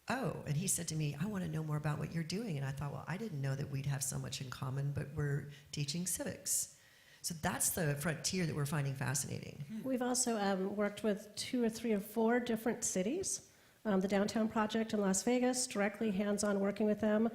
Oh, and he said to me, I want to know more about what you're doing. And I thought, well, I didn't know that we'd have so much in common, but we're teaching civics. So that's the frontier that we're finding fascinating. We've also worked with 2 or 3 or 4 different cities. The Downtown Project in Las Vegas, directly hands-on working with them.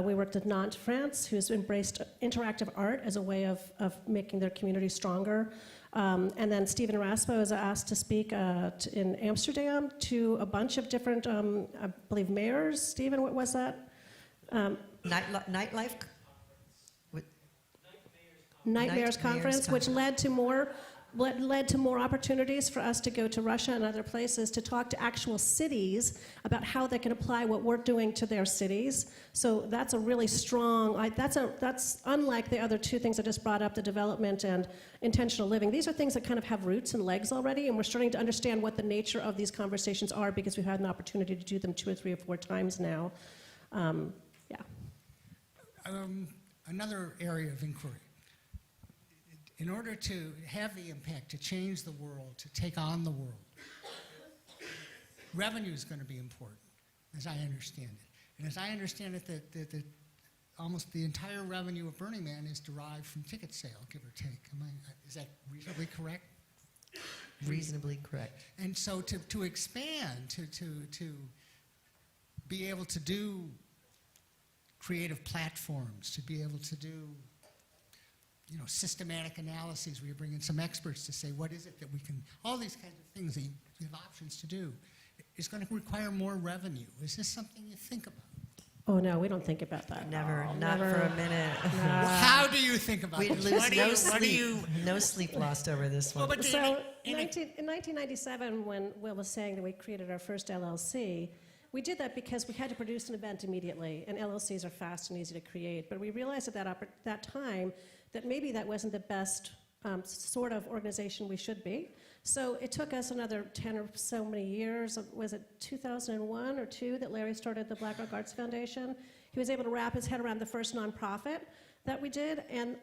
We worked with Nantes, France, who's embraced interactive art as a way of making their community stronger. And then Stephen Raspo was asked to speak in Amsterdam to a bunch of different, I believe, mayors. Stephen, what was that? Nightlife? Night Mayors Conference, which led to more opportunities for us to go to Russia and other places to talk to actual cities about how they can apply what we're doing to their cities. So that's a really strong, that's unlike the other 2 things I just brought up, the development and intentional living. These are things that kind of have roots and legs already, and we're starting to understand what the nature of these conversations are because we've had an opportunity to do them 2 or 3 or 4 times now. Another area of inquiry. In order to have the impact, to change the world, to take on the world, revenue is going to be important, as I understand it. And as I understand it, that almost the entire revenue of Burning Man is derived from ticket sale, give or take. Is that reasonably correct? Reasonably correct. And so to expand, to be able to do creative platforms, to be able to do systematic analyses where you bring in some experts to say, what is it that we can, all these kinds of things that you have options to do, is going to require more revenue. Is this something you think about? Oh, no, we don't think about that. Never, Oh, not never. for a minute. Well, how do you think about We'd this? lose no sleep. No sleep lost over this one. Well, but So in 1997, when Will was saying that we created our first LLC, we did that because we had to produce an event immediately, and LLCs are fast and easy to create. But we realized at that time that maybe that wasn't the best sort of organization we should be. So it took us another 10 or so many years. Was it 2001 or 2 that Larry started the Black Rock Arts Foundation? He was able to wrap his head around the first nonprofit that we did, and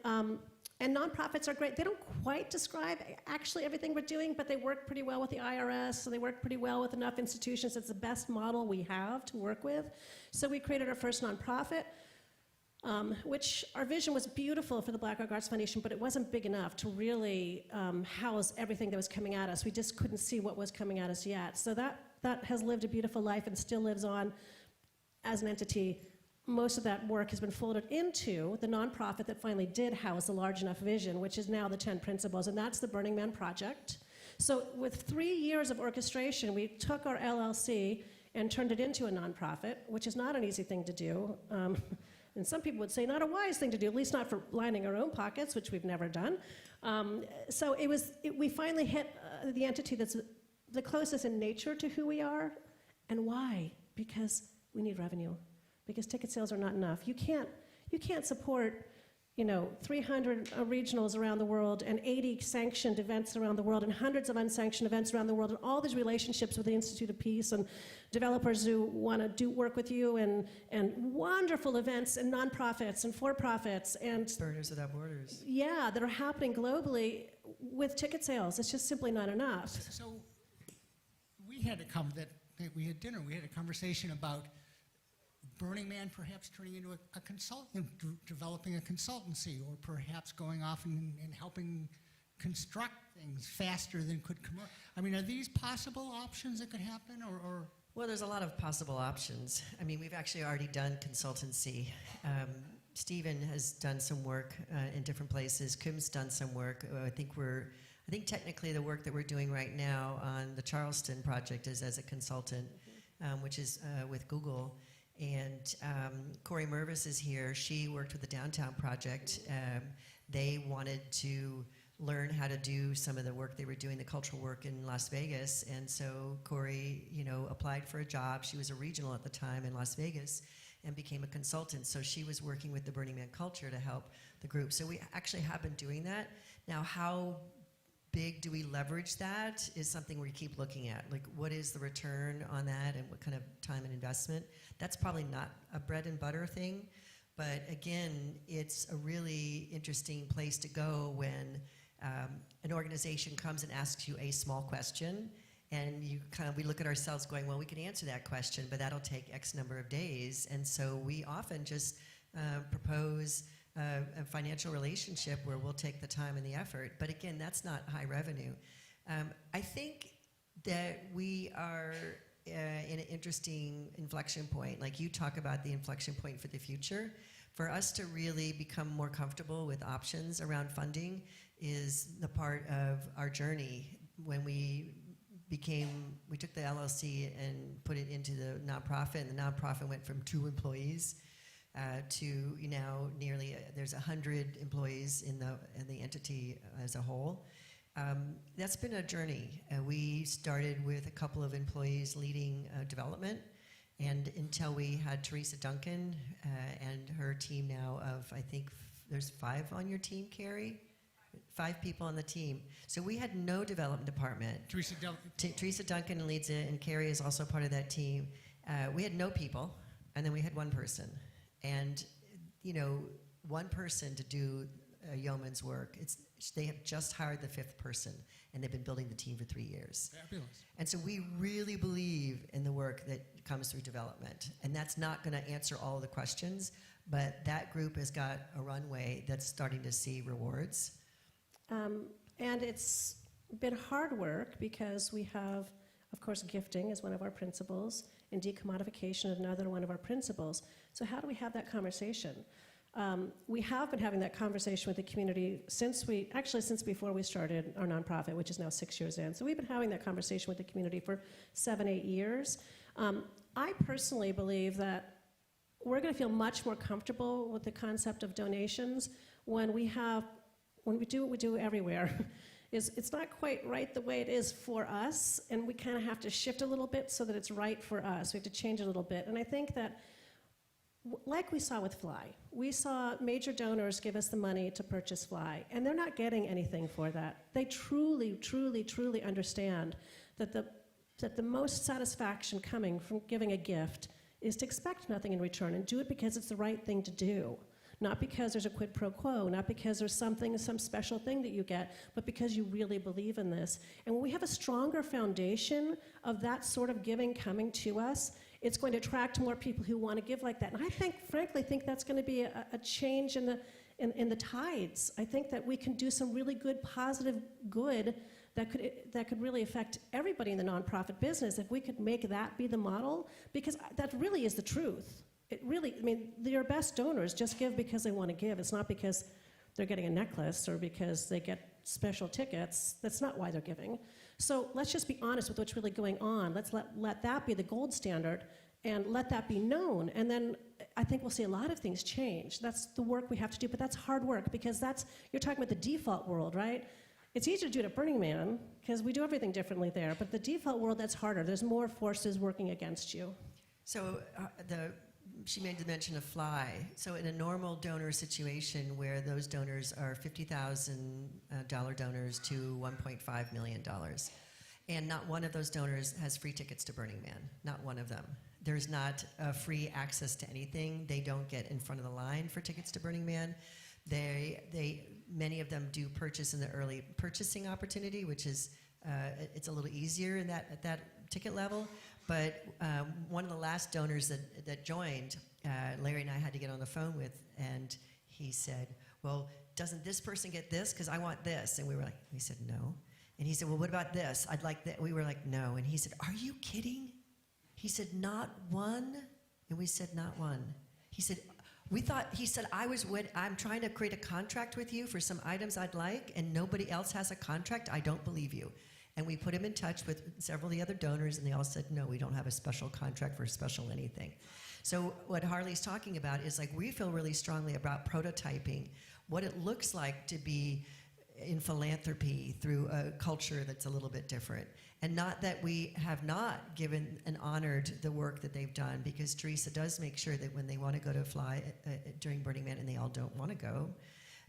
nonprofits are great. They don't quite describe actually everything we're doing, but they work pretty well with the IRS, so they work pretty well with enough institutions. It's the best model we have to work with. So we created our first nonprofit, which our vision was beautiful for the Black Rock Arts Foundation, but it wasn't big enough to really house everything that was coming at us. We just couldn't see what was coming at us yet. So that has lived a beautiful life and still lives on as an entity. Most of that work has been folded into the nonprofit that finally did house a large enough vision, which is now the 10 Principles, and that's the Burning Man Project. So with 3 years of orchestration, we took our LLC and turned it into a nonprofit, which is not an easy thing to do. And some people would say not a wise thing to do, at least not for lining our own pockets, which we've never done. So we finally hit the entity that's the closest in nature to who we are. And why? Because we need revenue. Because ticket sales are not enough. You can't support 300 regionals around the world and 80 sanctioned events around the world and hundreds of unsanctioned events around the world and all these relationships with the Institute of Peace and developers who want to do work with you and wonderful events and nonprofits and for-profits and Burners Without Borders. Yeah, that are happening globally with ticket sales. It's just simply not enough. So we had we had dinner. We had a conversation about Burning Man perhaps turning into a consultant, developing a consultancy, or perhaps going off and helping construct things faster than could come up. I mean, are these possible options that could happen, or? Well, there's a lot of possible options. I mean, we've actually already done consultancy. Stephen has done some work in different places. Kim's done some work. I think technically the work that we're doing right now on the Charleston project is as a consultant, which is with Google. And Corey Mervis is here. She worked with the Downtown Project. They wanted to learn how to do some of the work they were doing, the cultural work in Las Vegas. And so Corey, applied for a job. She was a regional at the time in Las Vegas and became a consultant. So she was working with the Burning Man culture to help the group. So we actually have been doing that. Now, how big do we leverage that is something we keep looking at. Like, what is the return on that and what kind of time and investment? That's probably not a bread and butter thing, but again, it's a really interesting place to go when an organization comes and asks you a small question, and we look at ourselves going, well, we can answer that question, but that'll take X number of days, and so we often just propose a financial relationship where we'll take the time and the effort. But again, that's not high revenue. I think that we are in an interesting inflection point. Like you talk about the inflection point for the future. For us to really become more comfortable with options around funding is the part of our journey. When we took the LLC and put it into the nonprofit, and the nonprofit went from 2 employees to now nearly there's 100 employees in the entity as a whole. That's been a journey. We started with a couple of employees leading development, and until we had Teresa Duncan and her team now of, I think there's 5 on your team, Carrie? 5 people on the team. So we had no development department. Teresa Duncan leads it, and Carrie is also part of that team. We had no people, and then we had 1 person. And, you know, 1 person to do a yeoman's work. They have just hired the 5th person, and they've been building the team for 3 years. Fabulous. And so we really believe in the work that comes through development. And that's not going to answer all of the questions, but that group has got a runway that's starting to see rewards. And it's been hard work because we have, of course, gifting is one of our principles, and decommodification is another one of our principles. So how do we have that conversation? We have been having that conversation with the community since before we started our nonprofit, which is now 6 years in. So we've been having that conversation with the community for 7, 8 years. I personally believe that we're going to feel much more comfortable with the concept of donations when we do what we do everywhere. It's not quite right the way it is for us, and we kind of have to shift a little bit so that it's right for us. We have to change it a little bit. And I think that, like we saw with Fly, we saw major donors give us the money to purchase Fly, and they're not getting anything for that. They truly, truly, truly understand that the most satisfaction coming from giving a gift is to expect nothing in return and do it because it's the right thing to do. Not because there's a quid pro quo, not because there's some special thing that you get, but because you really believe in this. And when we have a stronger foundation of that sort of giving coming to us, it's going to attract more people who want to give like that. And I frankly think that's going to be a change in the tides. I think that we can do some really good, positive good that could really affect everybody in the nonprofit business if we could make that be the model, because that really is the truth. It really, I mean, your best donors just give because they want to give. It's not because they're getting a necklace or because they get special tickets. That's not why they're giving. So let's just be honest with what's really going on. Let's let that be the gold standard and let that be known. And then I think we'll see a lot of things change. That's the work we have to do, but that's hard work because you're talking about the default world, right? It's easier to do it at Burning Man because we do everything differently there, but the default world, that's harder. There's more forces working against you. So she made the mention of Fly. So in a normal donor situation where those donors are $50,000 donors to $1.5 million, and not one of those donors has free tickets to Burning Man, not one of them. There's not free access to anything. They don't get in front of the line for tickets to Burning Man. Many of them do purchase in the early purchasing opportunity, which is it's a little easier at that ticket level. But one of the last donors that joined, Larry and I had to get on the phone with, and he said, well, doesn't this person get this? Because I want this. And we said, no. And he said, well, what about this? I'd like that. We were like, no. And he said, are you kidding? He said, not one? And we said, not one. He said, I'm trying to create a contract with you for some items I'd like, and nobody else has a contract. I don't believe you. And we put him in touch with several of the other donors, and they all said, no, we don't have a special contract for a special anything. So what Harley's talking about is like we feel really strongly about prototyping what it looks like to be in philanthropy through a culture that's a little bit different. And not that we have not given and honored the work that they've done, because Teresa does make sure that when they want to go to Fly during Burning Man, and they all don't want to go,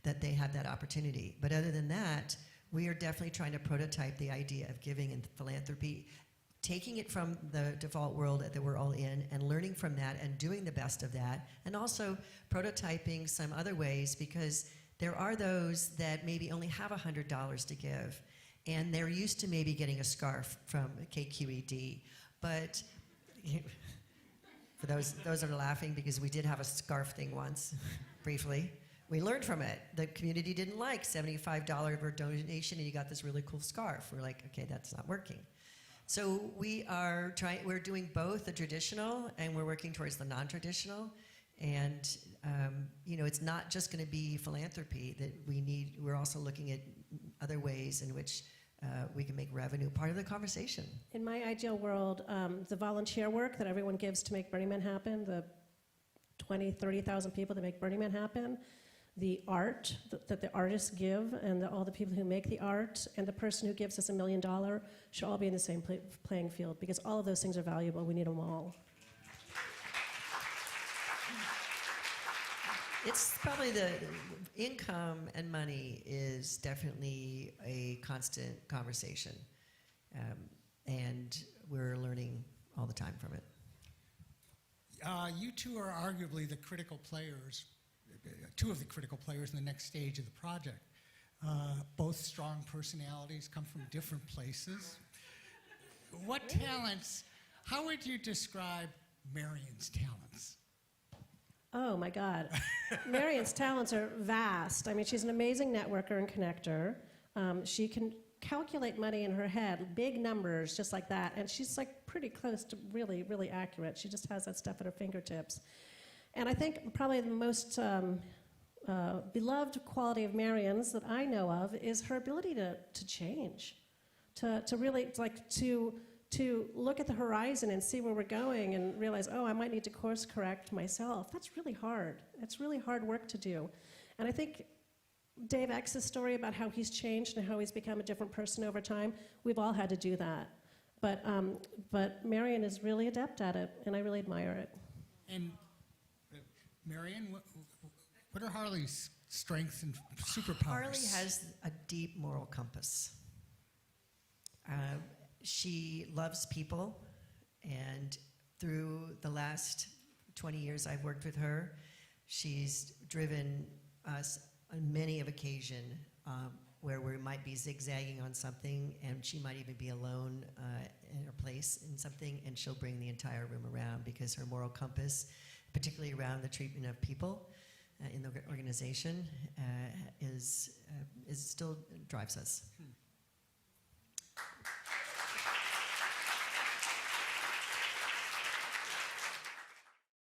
that they have that opportunity. But other than that, we are definitely trying to prototype the idea of giving and philanthropy, taking it from the default world that we're all in and learning from that and doing the best of that, and also prototyping some other ways, because there are those that maybe only have $100 to give, and they're used to maybe getting a scarf from KQED. But for those that are laughing, because we did have a scarf thing once, briefly. We learned from it. The community didn't like $75 for a donation, and you got this really cool scarf. We're like, okay, that's not working. So we're doing both the traditional, and we're working towards the non-traditional. And it's not just going to be philanthropy that we need. We're also looking at other ways in which we can make revenue part of the conversation. In my ideal world, the volunteer work that everyone gives to make Burning Man happen, the 20, 30,000 people that make Burning Man happen, the art that the artists give, and all the people who make the art, and the person who gives us $1 million should all be in the same playing field, because all of those things are valuable. We need them all. It's probably the income and money is definitely a constant conversation, and we're learning all the time from it. You two are arguably the critical players, two of the critical players in the next stage of the project. Both strong personalities, come from different places. What talents, how would you describe Marian's talents? Oh my God. Marian's talents are vast. I mean, she's an amazing networker and connector. She can calculate money in her head, big numbers, just like that. And she's like pretty close to really, really accurate. She just has that stuff at her fingertips. And I think probably the most beloved quality of Marian's that I know of is her ability to change, to really, to look at the horizon and see where we're going and realize, oh, I might need to course correct myself. That's really hard. It's really hard work to do. And I think Dave X's story about how he's changed and how he's become a different person over time, we've all had to do that. But Marian is really adept at it, and I really admire it. And Marian, what are Harley's strengths and superpowers? Harley has a deep moral compass. She loves people, and through the last 20 years I've worked with her, she's driven us on many of occasions where we might be zigzagging on something, and she might even be alone in her place in something, and she'll bring the entire room around, because her moral compass, particularly around the treatment of people in the organization, is still drives us.